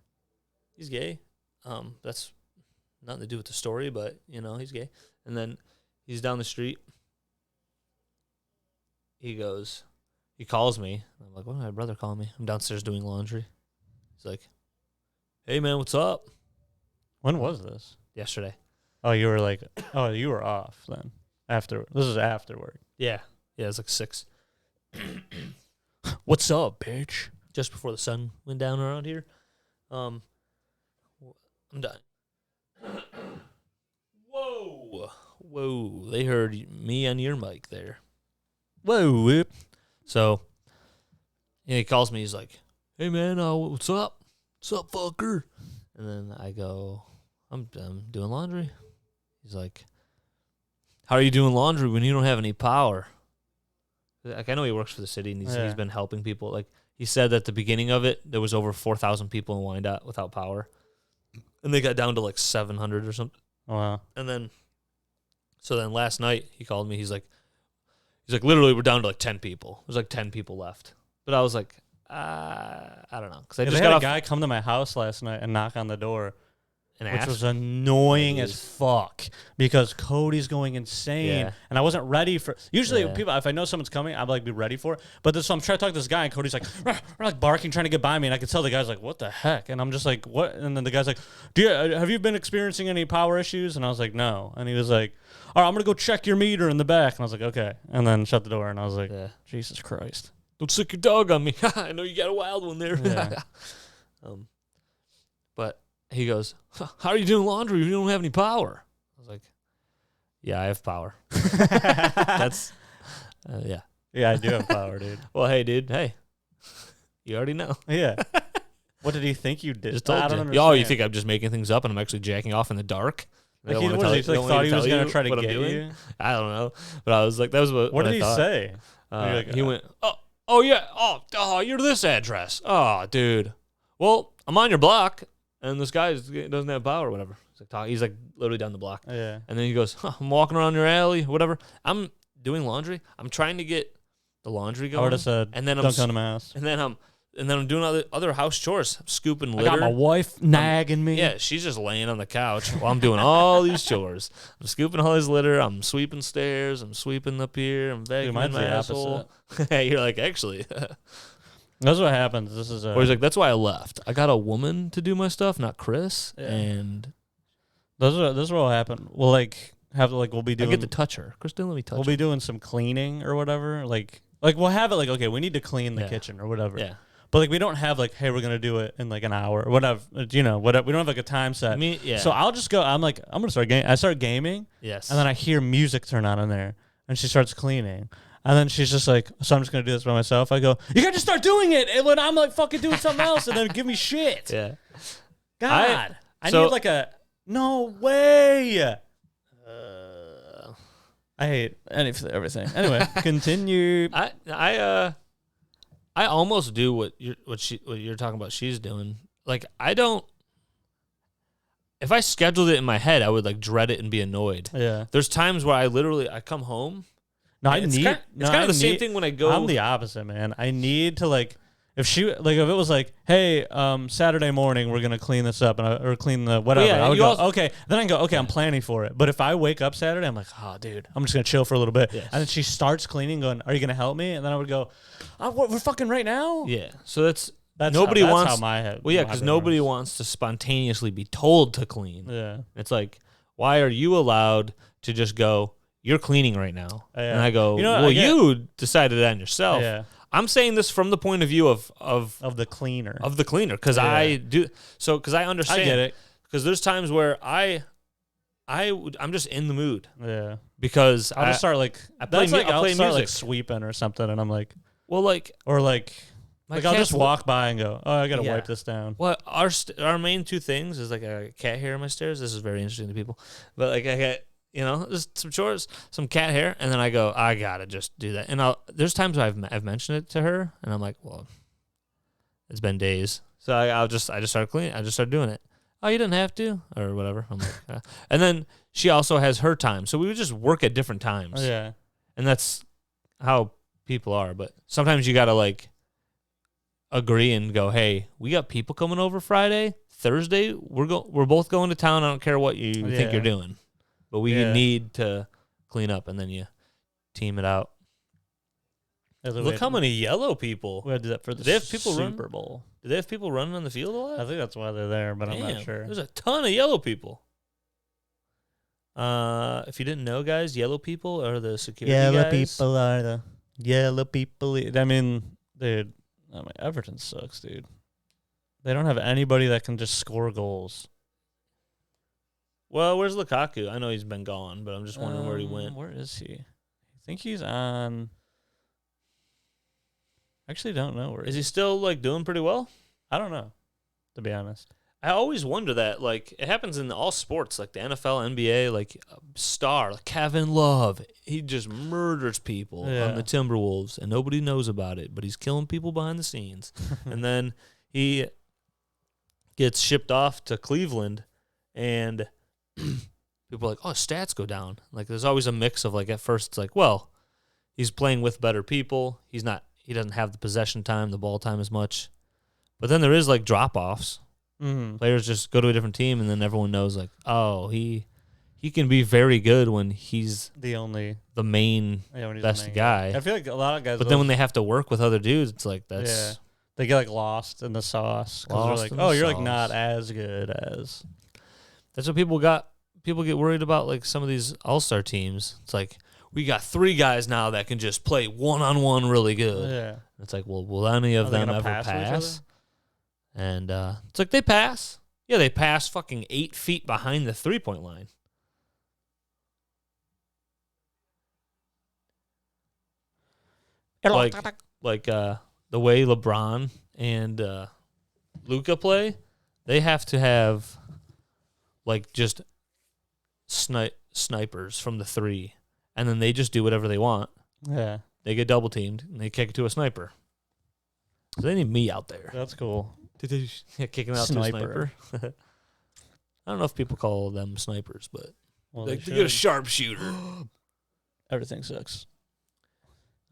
He's gay. That's nothing to do with the story, but you know he's gay. And then he's down the street. He calls me. I'm like, "What? My brother calling me." I'm downstairs doing laundry. He's like, "Hey man, what's up?" When was this? Yesterday. Oh, you were off then. This is after work. Yeah, it's like 6. What's up, bitch? Just before the sun went down around here. I'm done. Whoa! They heard me on your mic there. Whoa, whip. So, yeah, he calls me. He's like, "Hey man, what's up? What's up, fucker?" And then I go, I'm doing laundry." He's like, "How are you doing laundry when you don't have any power?" Like, I know he works for the city and he's been helping people. Like, he said at the beginning of it, there was over 4,000 people in Wyandotte without power, and they got down to like 700 or something. Oh, wow. And then, last night he called me. He's like, literally, we're down to like 10 people. There's like 10 people left. But I was like, I don't know, because I just got got a guy come to my house last night and knock on the door, which was Oh, annoying as fuck because Cody's going insane, Yeah. and I wasn't ready for. Usually, Yeah. people, if I know someone's coming, I'd like be ready for it. But so I'm trying to talk to this guy, and Cody's like, like barking, trying to get by me, and I could tell the guy's like, "What the heck?" And I'm just like, "What?" And then the guy's like, have you been experiencing any power issues?" And I was like, "No." And he was like, "All right, I'm gonna go check your meter in the back." And I was like, "Okay," and then shut the door, and I was like, Yeah. "Jesus Christ." Don't sick your dog on me. I know you got a wild one there. Yeah. But he goes, "How are you doing laundry when you don't have any power?" I was like, "Yeah, I have power." That's, yeah. Yeah, I do have power, dude. Well, hey, dude. Hey, you already know. Yeah. What did he think you did? Just told I don't you. understand. Oh, you think I'm just making things up and I'm actually jacking off in the dark? Like he, what is he, like, thought he was going to try to get you? I don't know. But I was like, that was what did I he thought. say? He went, oh, yeah. Oh, you're this address. Oh, dude. Well, I'm on your block, and this guy doesn't have power or whatever. He's like literally down the block. Yeah. And then he goes, I'm walking around your alley, whatever. I'm doing laundry. I'm trying to get the laundry going. I would have said, and then don't come to my house. And then I'm doing other house chores. I'm scooping litter. I got my wife nagging me. Yeah, she's just laying on the couch while I'm doing all these chores. I'm scooping all this litter. I'm sweeping stairs. I'm sweeping up here. I'm vacuuming my asshole. You're like, actually. That's what happens. This is or he's like, that's why I left. I got a woman to do my stuff, not Chris. Yeah. And this is what will happen. We'll we'll be doing. I get to touch her. Chris didn't let me touch her. We'll be doing some cleaning or whatever. Like we'll have it like, okay, we need to clean the kitchen or whatever. Yeah. But like we don't have like, hey, we're gonna do it in like an hour or whatever. Whatever. We don't have like a time set. So I'll just go. I'm like, I'm gonna start gaming. I start gaming. Yes. And then I hear music turn on in there, and she starts cleaning. And then she's just like, so I'm just gonna do this by myself. I go, you gotta just start doing it. And when I'm like fucking doing something else, and then give me shit. Yeah. God, I need like a no way. I hate everything. Anyway, continue. I almost do what you're talking about. She's doing. Like I don't. If I scheduled it in my head, I would like dread it and be annoyed. Yeah. There's times where I come home. No, it's kind of the same thing when I go. I'm the opposite, man. I need to like if it was like, hey, Saturday morning we're gonna clean this up or clean the whatever. Yeah, I would go, okay. Then I go, okay, I'm planning for it. But if I wake up Saturday, I'm like, oh, dude, I'm just gonna chill for a little bit. Yes. And then she starts cleaning, going, are you gonna help me? And then I would go, we're fucking right now. Yeah. So that's nobody wants. How my head. Well, yeah, because nobody wants to spontaneously be told to clean. Yeah. It's like, why are you allowed to just go? You're cleaning right now, and I go. You decided that on yourself. Yeah. I'm saying this from the point of view of the cleaner. Because I do so because I understand. I get it. Because there's times where I'm just in the mood. Yeah. Because I'll just start like I'll play music, like sweeping or something, and I'm like, I'll just walk by and go, oh, I gotta wipe this down. Well, our main two things is like a cat hair on my stairs. This is very interesting to people, but like I got. Just some chores, some cat hair, and then I go, I gotta just do that. And there's times where I've mentioned it to her, and I'm like, well, it's been days, so I just started cleaning. I just started doing it. Oh, you didn't have to, or whatever. I'm like, and then she also has her time, so we would just work at different times. Yeah, and that's how people are. But sometimes you gotta like agree and go, hey, we got people coming over Friday, Thursday. We're both going to town. I don't care what you think you're doing. But we need to clean up, and then you team it out. Look how many yellow people. We had to do that for the Super Bowl. Do they have people running on the field a lot? I think that's why they're there, but I'm not sure. There's a ton of yellow people. If you didn't know, guys, yellow people are the security guys. Yellow people are the yellow people. I mean, dude, Everton sucks, dude. They don't have anybody that can just score goals. Well, where's Lukaku? I know he's been gone, but I'm just wondering where he went. Where is he? I think he's on. Actually, don't know where. Is he still like doing pretty well? I don't know, to be honest. I always wonder that. Like it happens in all sports, like the NFL, NBA. Like a star, like Kevin Love, he just murders people on the Timberwolves, and nobody knows about it. But he's killing people behind the scenes, and then he gets shipped off to Cleveland, and people are like, oh, stats go down. Like, there's always a mix of, like, at first it's like, well, he's playing with better people. He doesn't have the possession time, the ball time as much. But then there is, like, drop-offs. Mm-hmm. Players just go to a different team, and then everyone knows, like, oh, he can be very good when he's the main best guy. I feel like a lot of guys. But then when they have to work with other dudes, it's like that's they get like lost in the sauce because they're like, oh, you're like not as good as. That's what people got. People get worried about like some of these all-star teams. It's like we got 3 guys now that can just play one-on-one really good. Yeah, it's like, well, will any of them ever pass? And it's like they pass. Yeah, they pass fucking 8 feet behind the 3-point line. Like the way LeBron and Luka play, they have to have like just snipers from the 3, and then they just do whatever they want. Yeah, they get double teamed and they kick it to a sniper. So they need me out there. That's cool. Kicking out to a sniper. I don't know if people call them snipers, but they get a sharpshooter. Everything sucks.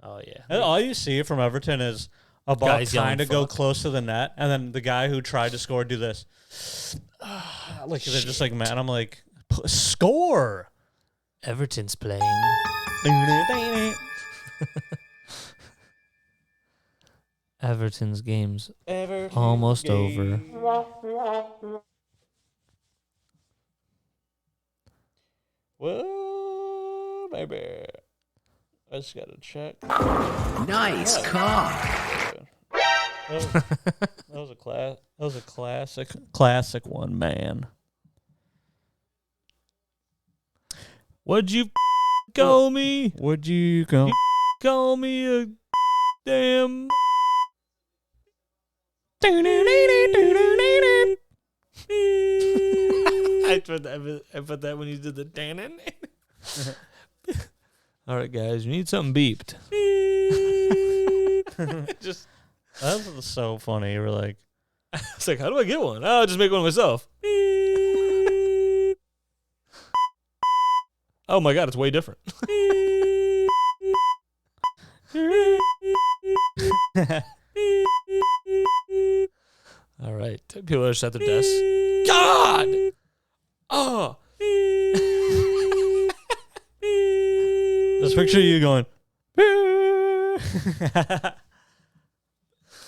Oh yeah. And all you see from Everton is a ball trying to go close to the net, and then the guy who tried to score do this. Like they're just like, man, I'm like, score. Everton's playing. Everton's game's almost over. Whoa, baby. I just gotta check. Nice cock. That was a classic one, man. What'd you call me? Would you go? Call me a damn. I put that when you did the Dan. All right, guys, you need something beeped. Just that was so funny. You were like, It's like, how do I get one? Oh, I'll just make one myself. Oh my God, it's way different. All right, people are just at their desk. God! Oh! just picture you going.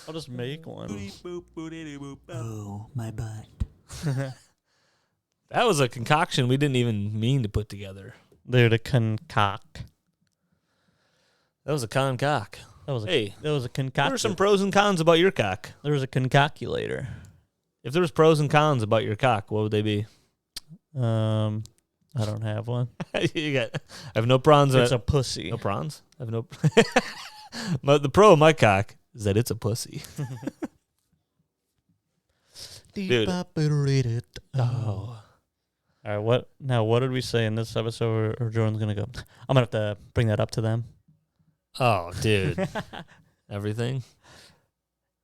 I'll just make one. Oh, my butt. That was a concoction we didn't even mean to put together. Dude, a concoct. That was a concock. That was a What concoct. are some pros and cons about your cock? There was a concoculator. If there was pros and cons about your cock, what would they be? I don't have one. I have no prawns. It's a pussy. No prawns? I have no. But the pro of my cock is that it's a pussy. Dude. Oh. All right, what did we say in this episode or Jordan's going to go? I'm going to have to bring that up to them. Oh, dude. Everything?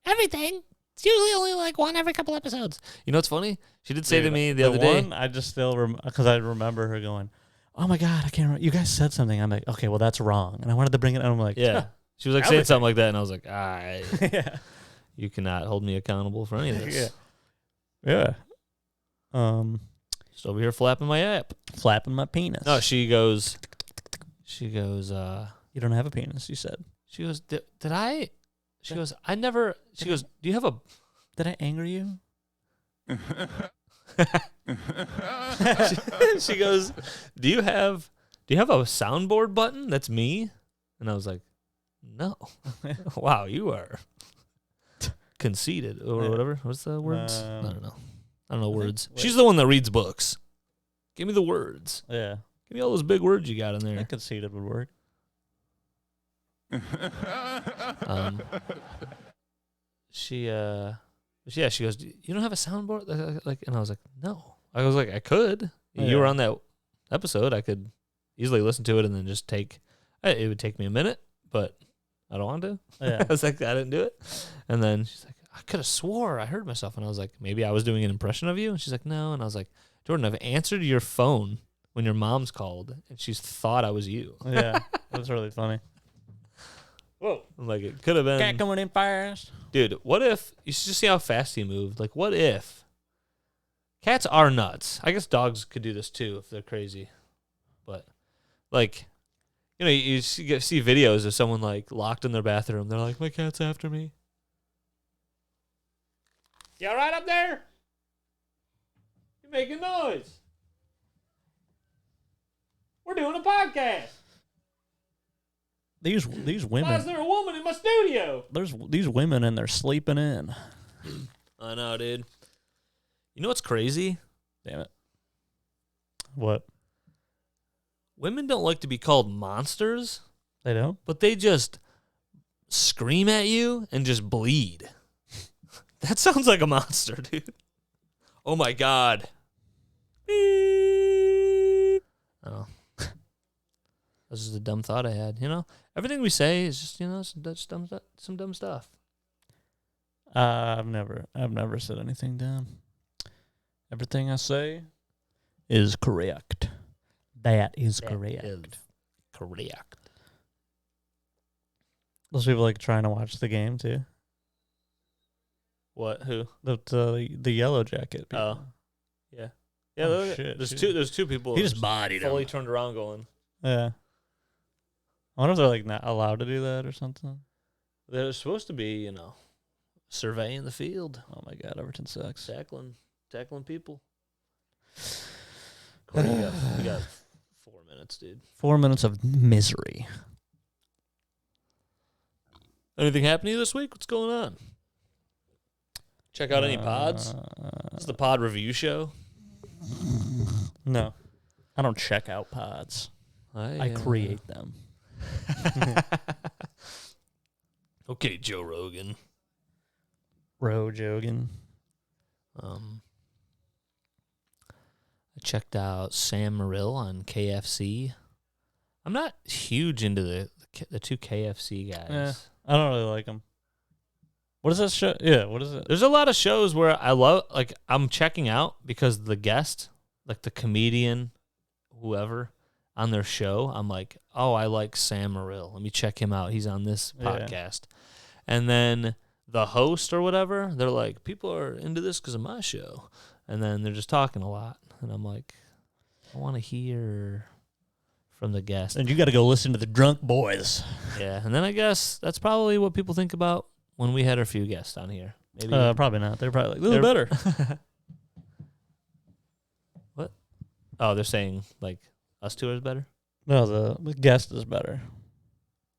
Everything. It's usually only like one every couple episodes. You know what's funny? She did say to me the other day. I just still because I remember her going, "Oh my God, I can't remember. You guys said something." I'm like, "Okay, well that's wrong." And I wanted to bring it and I'm like, yeah. She was like saying something like that and I was like, "All right. yeah. You cannot hold me accountable for any of this." Yeah. Just over here flapping my app. Flapping my penis. No, she goes, you don't have a penis, you said. she goes, did I? She goes, I never, she goes, do you have a, Did I anger you? she goes, do you have a soundboard button? That's me. And I was like, no. Wow, you are conceited or whatever. What's the words? I don't know. I don't know words. She's the one that reads books. Give me the words. Yeah. Give me all those big words you got in I there. conceited would work. She goes, you don't have a soundboard? And I was like, no. I was like, I could. You were on that episode. I could easily listen to it and then just it would take me a minute, but I don't want to. Yeah. I was like, I didn't do it. And then she's like, I could have swore I heard myself. And I was like, maybe I was doing an impression of you. And she's like, no. And I was like, Jordan, I've answered your phone when your mom's called and she's thought I was you. Yeah. That's really funny. Whoa. I'm like, it could have been. Cat coming in fast. Dude, what if, you should just see how fast he moved. Like, what if cats are nuts? I guess dogs could do this too if they're crazy. But, like, you know, you see videos of someone, like, locked in their bathroom. They're like, my cat's after me. You all right up there? You're making noise. We're doing a podcast. These Why is women. there a woman in my studio? There's these women and they're sleeping in. I know, dude. You know what's crazy? Damn it. What? Women don't like to be called monsters, They don't? but they just scream at you and just bleed. That sounds like a monster, dude. Oh my God. Oh. This is a dumb thought I had, you know? Everything we say is just, you know, some dumb stuff. I've never said anything dumb. Everything I say is correct. That is correct. Is correct. Those people like trying to watch the game too. What? Who? The yellow jacket. People. Oh. Yeah. Yeah, Oh, look, shit, there's dude. there's two people He just bodied him. fully turned around going. Yeah. I wonder if they're like not allowed to do that or something. They're supposed to be, you know, surveying the field. Oh my God, Everton sucks. Tackling people. Corey, you got 4 minutes, dude. 4 minutes of misery. Anything happening this week? What's going on? Check out any pods? This is the pod review show. No. I don't check out pods. I create them. Okay, Joe Rogan. Jogan. I checked out Sam Morrill on KFC. I'm not huge into the two KFC guys. Yeah, I don't really like them. What is that show? Yeah, what is it? There's a lot of shows where I'm checking out because the guest, like the comedian, whoever on their show, I'm like, oh, I like Sam Morrill. Let me check him out. He's on this podcast. And then the host or whatever, they're like, people are into this because of my show. And then they're just talking a lot. And I'm like, I want to hear from the guest. And you got to go listen to the Drunk Boys. Yeah. And then I guess that's probably what people think about when we had our few guests on here. Maybe probably not. They're probably like, a little better. What? Oh, they're saying like us two is better? No, the guest is better.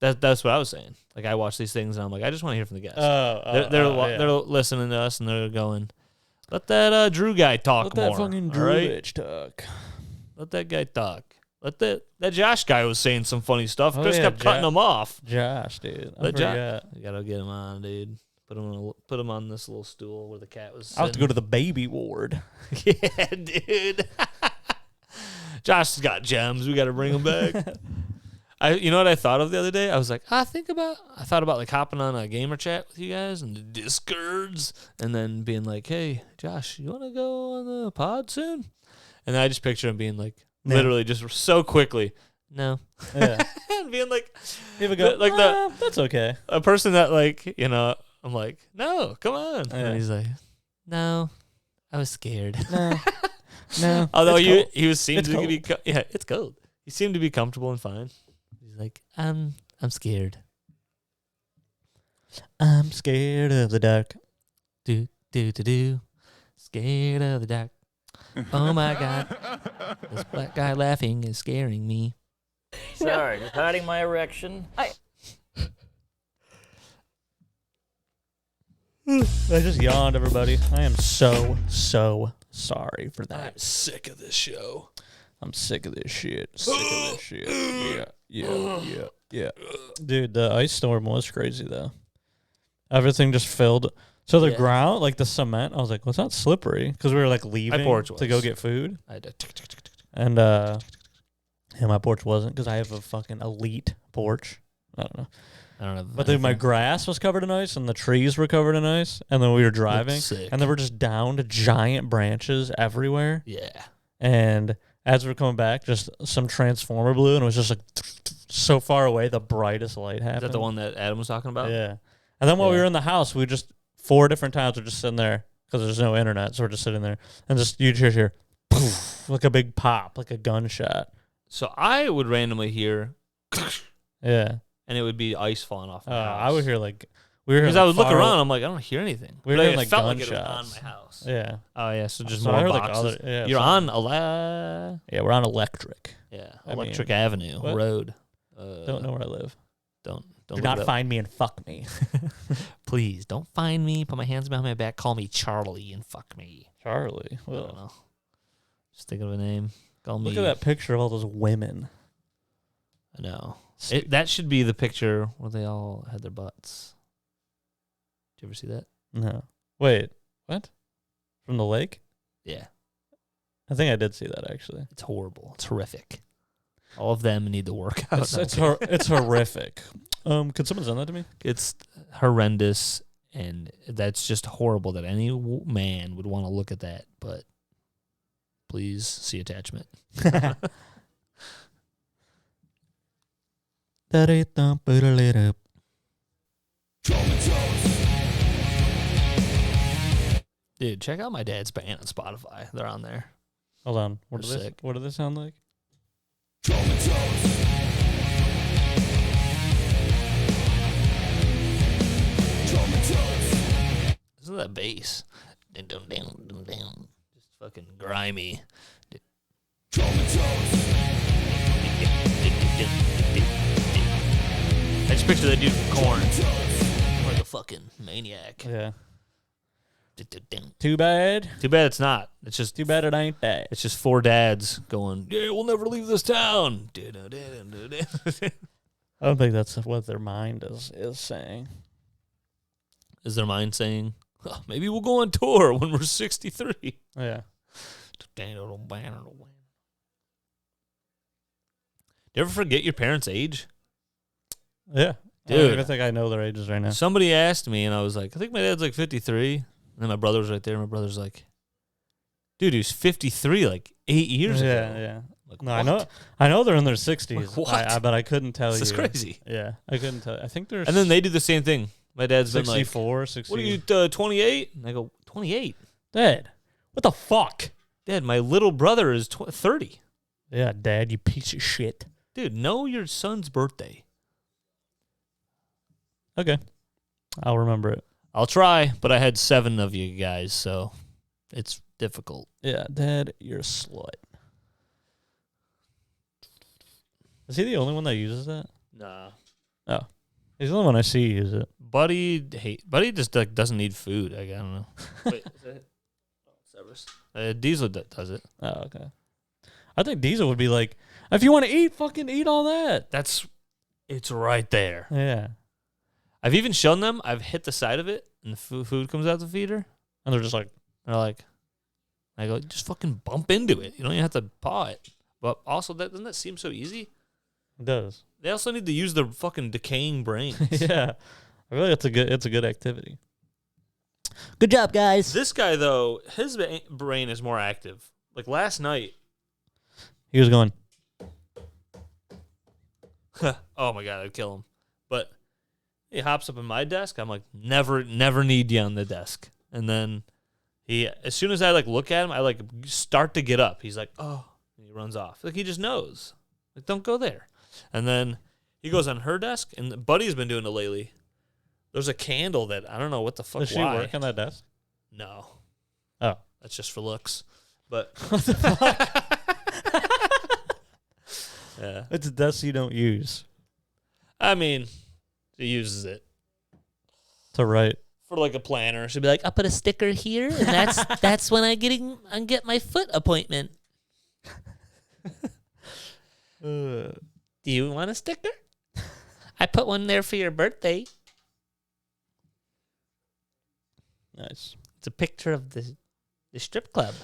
That's what I was saying. Like I watch these things and I'm like, I just want to hear from the guests. They're listening to us and they're going, let that Drew guy talk more. Let that fucking Drew bitch talk. Let that guy talk. Let that Josh guy was saying some funny stuff. Chris kept cutting him off. Josh, dude. You gotta get him on, dude. Put him on this little stool where the cat was sitting. I'll have to go to the baby ward. Yeah, dude. Josh has got gems. We got to bring him back. You know what I thought of the other day? I was like, I thought about like hopping on a gamer chat with you guys and the Discords, and then being like, hey, Josh, you want to go on the pod soon? And then I just picture him being like, literally just so quickly, no. Yeah. And being like, that's okay. A person that like, you know, I'm like, no, come on. Yeah. And he's like, no, I was scared. No. Although he seemed It's to cold. be, it's cold. He seemed to be comfortable and fine. He's like, I'm scared. I'm scared of the dark. Do. Scared of the dark. Oh my God. This black guy laughing is scaring me. Sorry, just hiding my erection. I just yawned, everybody. I am so sorry for that. I'm sick of this show. I'm sick of this shit. Yeah. Dude, the ice storm was crazy, though. Everything just filled. So the ground, like the cement, I was like, well, it's not slippery. Because we were like leaving to go get food. I had to And, my porch wasn't because I have a fucking elite porch. I don't know. But then my grass was covered in ice and the trees were covered in ice. And then we were driving. And they were just down to giant branches everywhere. Yeah. And as we were coming back, just some transformer blew and it was just like so far away, the brightest light happened. Is that the one that Adam was talking about? Yeah. And then while we were in the house, we just 4 different times we're just sitting there because there's no internet. So we're just sitting there and just you just hear poof, like a big pop, like a gunshot. So I would randomly hear, Yeah. and it would be ice falling off my house. I would hear like we were because I would look around. I'm like, I don't hear anything. We were hearing it like felt gunshots. like it was on my house. Yeah. Oh yeah. So just So more I heard, boxes. Like, You're on Yeah, we're on electric. Yeah, I Electric mean, Avenue what? Road. Don't know where I live. Don't Do look not it up. find me and fuck me. Please don't find me. Put my hands behind my back. Call me Charlie and fuck me. Charlie. I don't know. Just think of a name. Call me. Look at that picture of all those women. I know. That should be the picture where they all had their butts. Did you ever see that? No. Wait. What? From the lake? Yeah. I think I did see that actually. It's horrible. It's horrific. All of them need to work out. It's horrific. Could someone send that to me? It's horrendous, and that's just horrible that any man would want to look at that. But please see attachment. Dude, check out my dad's band on Spotify. They're on there. Hold on. They're sick. What do they sound like? Listen to that bass. Dun, dun, dun, dun, dun. Just fucking grimy. I just picture that dude from Korn. Like a fucking maniac. Yeah. Too bad. Too bad it's not. It's just Too bad it ain't that. It's just 4 dads going, yeah, we'll never leave this town. I don't think that's what their mind is saying. Is their mind saying, oh, maybe we'll go on tour when we're 63? Yeah. you ever forget your parents' age? Yeah. Dude. I don't even think I know their ages right now. Somebody asked me, and I was like, I think my dad's like 53. And then my brother was right there. My brother's like, dude, he was 53 like 8 years ago. Yeah. Like, No, what? I know they're in their 60s. Like, what? But I couldn't tell This you. is crazy. Yeah, I couldn't tell. I think they're And then they do the same thing. My dad's been like, 64, 60. what are you, 28? And I go, 28? Dad, what the fuck? Dad, my little brother is 30. Yeah, Dad, you piece of shit. Dude, know your son's birthday. Okay. I'll remember it. I'll try, but I had 7 of you guys, so it's difficult. Yeah, Dad, you're a slut. Is he the only one that uses that? Nah. Oh. He's the only one I see use it. Buddy just like doesn't need food. I don't know. Wait, is that it? Oh, Severus. Diesel does it. Oh, okay. I think Diesel would be like, if you want to eat, fucking eat all that. It's right there. Yeah. I've even shown them. I've hit the side of it, and the food comes out the feeder. And they're just like, I go, just fucking bump into it. You don't even have to paw it. But also, doesn't that seem so easy? it does. They also need to use their fucking decaying brains. Yeah. I feel like it's a good activity. Good job, guys. This guy, though, his brain is more active. Like last night. He was going, Oh my God, I'd kill him. But he hops up in my desk. I'm like, never need you on the desk. And then as soon as I like look at him, I like start to get up. He's like, oh, and he runs off. Like he just knows. Like, don't go there. And then he goes on her desk, and Buddy's been doing it lately. There's a candle that I don't know what the fuck. does she work on that desk? No. Oh. That's just for looks. But What the fuck? yeah. It's a desk you don't use. I mean, he uses it To write. for like a planner. She'd be like, I'll put a sticker here, and that's when I get my foot appointment. Do you want a sticker? I put one there for your birthday. Nice. It's a picture of the strip club.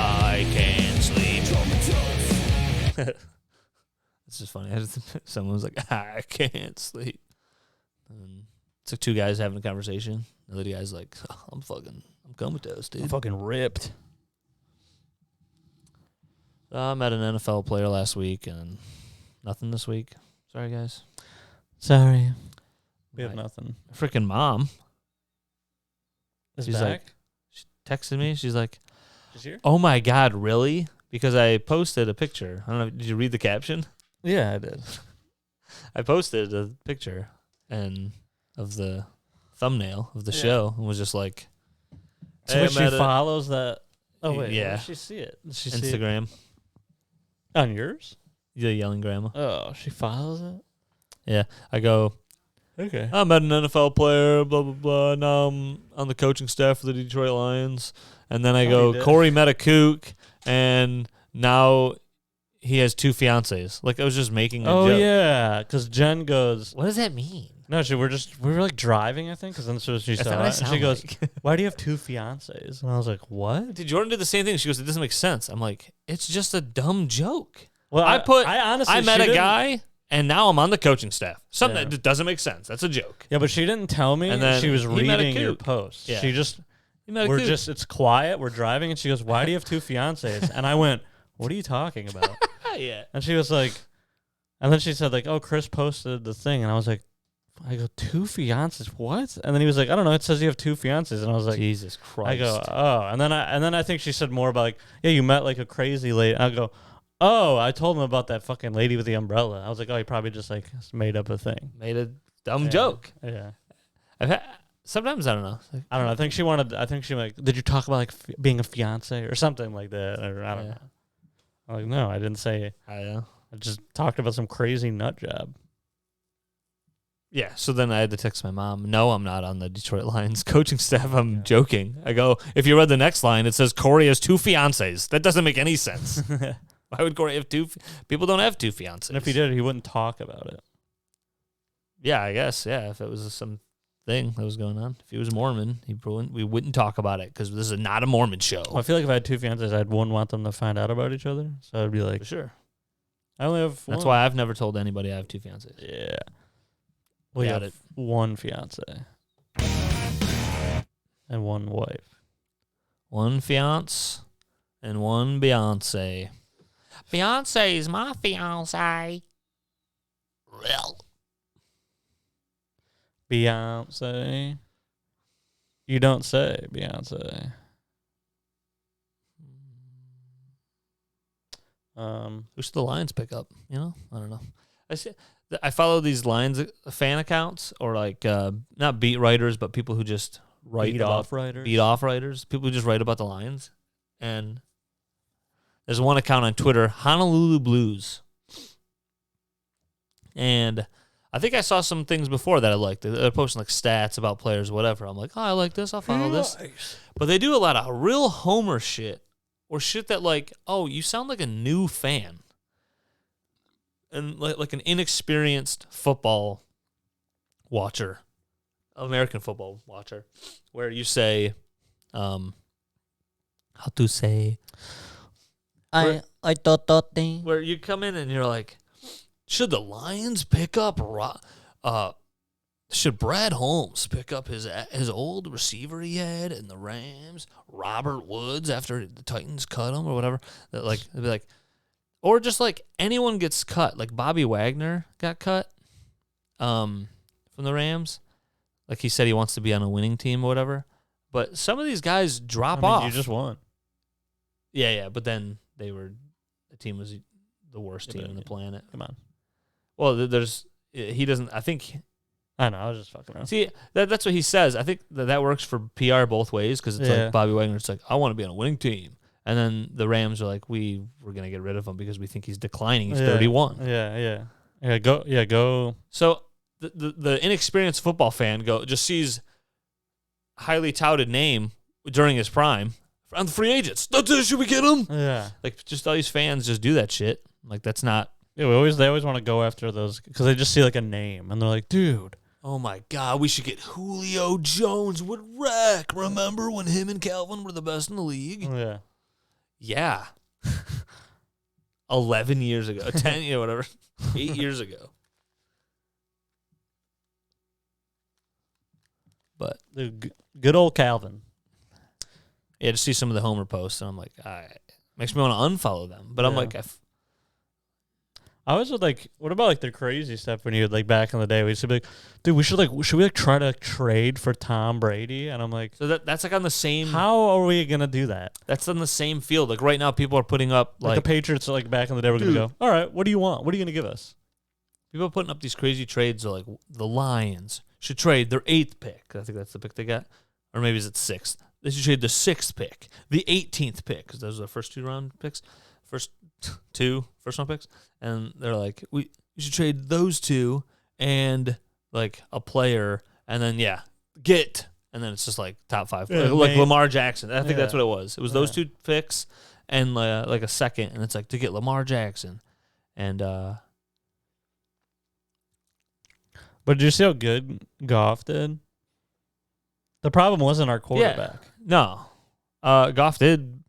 I can't sleep. It's just funny. Someone was like, I can't sleep. And it's like 2 guys having a conversation. The other guy's like, oh, I'm comatose, dude. I'm fucking ripped. I met an NFL player last week and nothing this week. Sorry, guys. Sorry. We have My nothing. freaking mom. Is She's back? like, she texted me. She's like, She's here? oh my God, really? Because I posted a picture. I don't know. Did you read the caption? Yeah, I did. I posted a picture and of the thumbnail of the show and was just like, So hey, when I'm she at follows that. Oh, wait. Yeah. Where did she see it? Did she see it Instagram. on yours? The yelling grandma. Oh, she follows it? Yeah. I go, Okay. I met an NFL player, blah, blah, blah. Now I'm on the coaching staff for the Detroit Lions. And then I Oh, go, you did? Corey met a kook, and now he has 2 fiancés. Like, I was just making a joke. Yeah. Because Jen goes, What does that mean? no, we were like driving, I think. Because then she That's saw what I it. And she sound goes, like. why do you have 2 fiancés? And I was like, what? Dude, Jordan did the same thing. She goes, it doesn't make sense. I'm like, it's just a dumb joke. Well, I honestly, met she a didn't- guy, and now I'm on the coaching staff. Something Yeah. that doesn't make sense. That's a joke. Yeah, but she didn't tell me. And then she was he met a reading your kook. post. Yeah. She just, He met a kook. it's quiet. We're driving, and she goes, why do you have 2 fiancés? And I went, what are you talking about? Yeah. And she was like, and then she said like, oh, Chris posted the thing. And I go, 2 fiancés? What? And then he was like, I don't know. It says you have 2 fiancés. And I was like, Jesus Christ. I go, oh. And then I think she said more about like, yeah, you met like a crazy lady. And I go, oh, I told him about that fucking lady with the umbrella. I was like, oh, he probably just like made up a thing. Made a dumb Yeah. joke. Yeah. Sometimes, I don't know. Like, I don't know. I think she like, did you talk about like being a fiance or something like that? Or I don't Yeah. know. I'm like, no, I didn't say. I know. I just talked about some crazy nut job. Yeah, so then I had to text my mom. No, I'm not on the Detroit Lions coaching staff. I'm joking. I go, if you read the next line, it says Corey has 2 fiancés. That doesn't make any sense. Why would Corey have 2? People don't have 2 fiancés. And if he did, he wouldn't talk about it. Yeah, I guess. Yeah, if it was some thing that was going on. If he was Mormon, we wouldn't talk about it because this is not a Mormon show. Well, I feel like if I had two fiancés, I'd want them to find out about each other. So I'd be like, For sure. I only have one. That's why I've never told anybody I have two fiancés. Yeah. We Got have it. one fiancé and one wife. One fiance and one Beyonce. Beyonce is my fiance. Beyonce. You don't say Beyonce. Who should the Lions pick up? You know, I don't know. I follow these Lions fan accounts or like not beat writers, but people who just write Beat off writers. Beat off writers. People who just write about the Lions. And there's one account on Twitter, Honolulu Blues. And I think I saw some things before that I liked. They're posting like stats about players, whatever. I'm like, oh, I like this. I'll follow this. But they do a lot of real homer shit or shit that like, oh, you sound like a new fan. And like an inexperienced football watcher, American football watcher, where you say, how to say, I thought thing. where you come in and you're like, should the Lions pick up, should Brad Holmes pick up his old receiver he had in the Rams, Robert Woods after the Titans cut him or whatever? That like they'd be like, or just like anyone gets cut, like Bobby Wagner got cut, from the Rams. Like he said, he wants to be on a winning team or whatever. But some of these guys drop off. You just won. Yeah. But then the team was the worst team on the planet. Come on. Well, he doesn't. I think. I know. I was just fucking around. See, that's what he says. I think that works for PR both ways because it's like Bobby Wagner. It's like, I want to be on a winning team. And then the Rams are like, we're going to get rid of him because we think he's declining. He's 31. Yeah. Go. So the inexperienced football fan just sees highly touted name during his prime on the free agents. Should we get him? Yeah. Like, just all these fans just do that shit. Like, that's not. Yeah, they always want to go after those because they just see like a name and they're like, dude. Oh my God, we should get Julio Jones would wreck. Remember when him and Calvin were the best in the league? Yeah. Yeah. 11 years ago. 10, whatever. 8 years ago. But Dude, good old Calvin. yeah, to see some of the Homer posts, and I'm like, all right. Makes me want to unfollow them. But I'm like, I was like, what about like the crazy stuff when you like back in the day? We used to be like, dude, should we like try to trade for Tom Brady? And I'm like, so that's like on the same. how are we gonna do that? That's on the same field. Like right now, people are putting up Like the Patriots, like back in the day, we're gonna go, all right, what do you want? What are you gonna give us? people are putting up these crazy trades. Like the Lions should trade their 8th pick. I think that's the pick they got, or maybe it's 6th. They should trade the 6th pick, the 18th pick, because those are the first 2 round picks, first 2 first round picks, and they're like, we should trade those 2 and like a player, and then and then it's just like top 5, like Lamar Jackson. I think that's what it was. It was those 2 picks and like a second, and it's like to get Lamar Jackson, and But did you see how good Goff did? The problem wasn't our quarterback. No, Goff did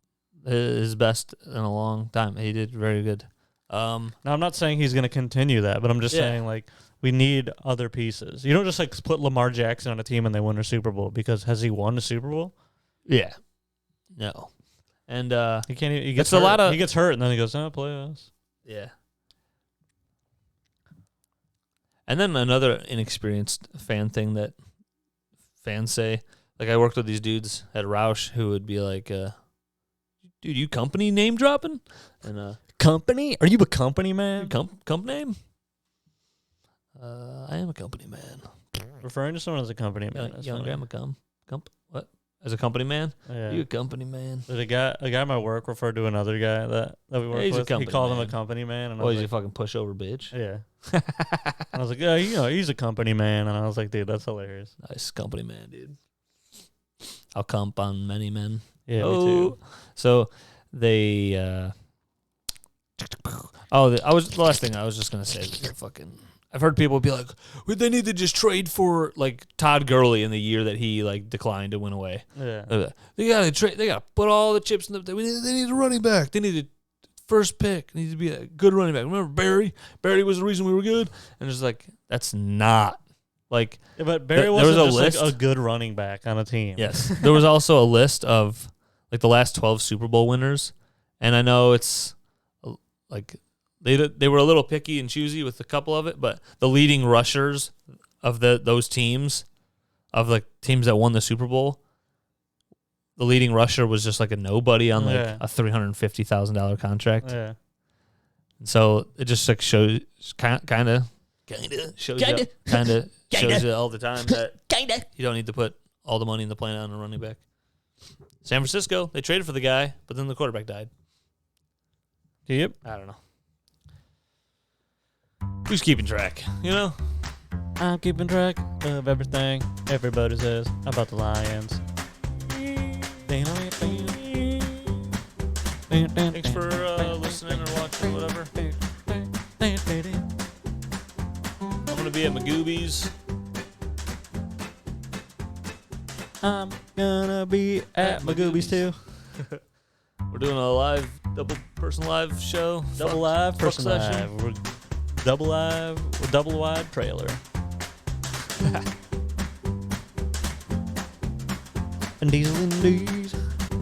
his best in a long time. He did very good. Now I'm not saying he's going to continue that, but I'm just saying like we need other pieces. You don't just like put Lamar Jackson on a team and they win a Super Bowl because has he won a Super Bowl? Yeah, no, and he can't. He gets a lot of he gets hurt and then he goes, "Oh, playoffs." Yeah. And then another inexperienced fan thing that fans say, like I worked with these dudes at Roush who would be like, dude, you company name dropping? And Company? Are you a company man? Comp name? I am a company man. Referring to someone as a company man. Young grandma what? As a company man? Yeah. You a company man. A guy at my work referred to another guy that we work He's a with. He company called him man. a company man. And I Well, was he's like, a fucking pushover bitch. yeah. And I was like, yeah, he's a company man. And I was like, dude, that's hilarious. Nice company man, dude. I'll comp on many men. Yeah, me too. So they. The last thing I was just gonna say. Fucking. I've heard people be like, well, they need to just trade for like Todd Gurley in the year that he like declined and went away. Yeah. They gotta trade. They gotta put all the chips in the. They need a running back. They need a first pick. It needs to be a good running back. Remember Barry? Barry was the reason we were good. And it's like that's not like. Yeah, but Barry there wasn't was a just list. like a good running back on a team. Yes, there was also a list of like the last 12 Super Bowl winners, and I know it's like. They were a little picky and choosy with a couple of it, but the leading rushers of those teams, of the teams that won the Super Bowl, the leading rusher was just like a nobody on like a $350,000 contract. Yeah. So it just like shows kind of shows you all the time that you don't need to put all the money in the plan on a running back. San Francisco, they traded for the guy, but then the quarterback died. Yep. I don't know. Who's keeping track? You know? I'm keeping track of everything everybody says about the Lions. Thanks for listening or watching, whatever. I'm going to be at Magoobies. I'm gonna be at Magoobies too. We're doing a live, double-person live show. Double live, fuck person session. live. We're double live, double wide trailer. And diesel indeed.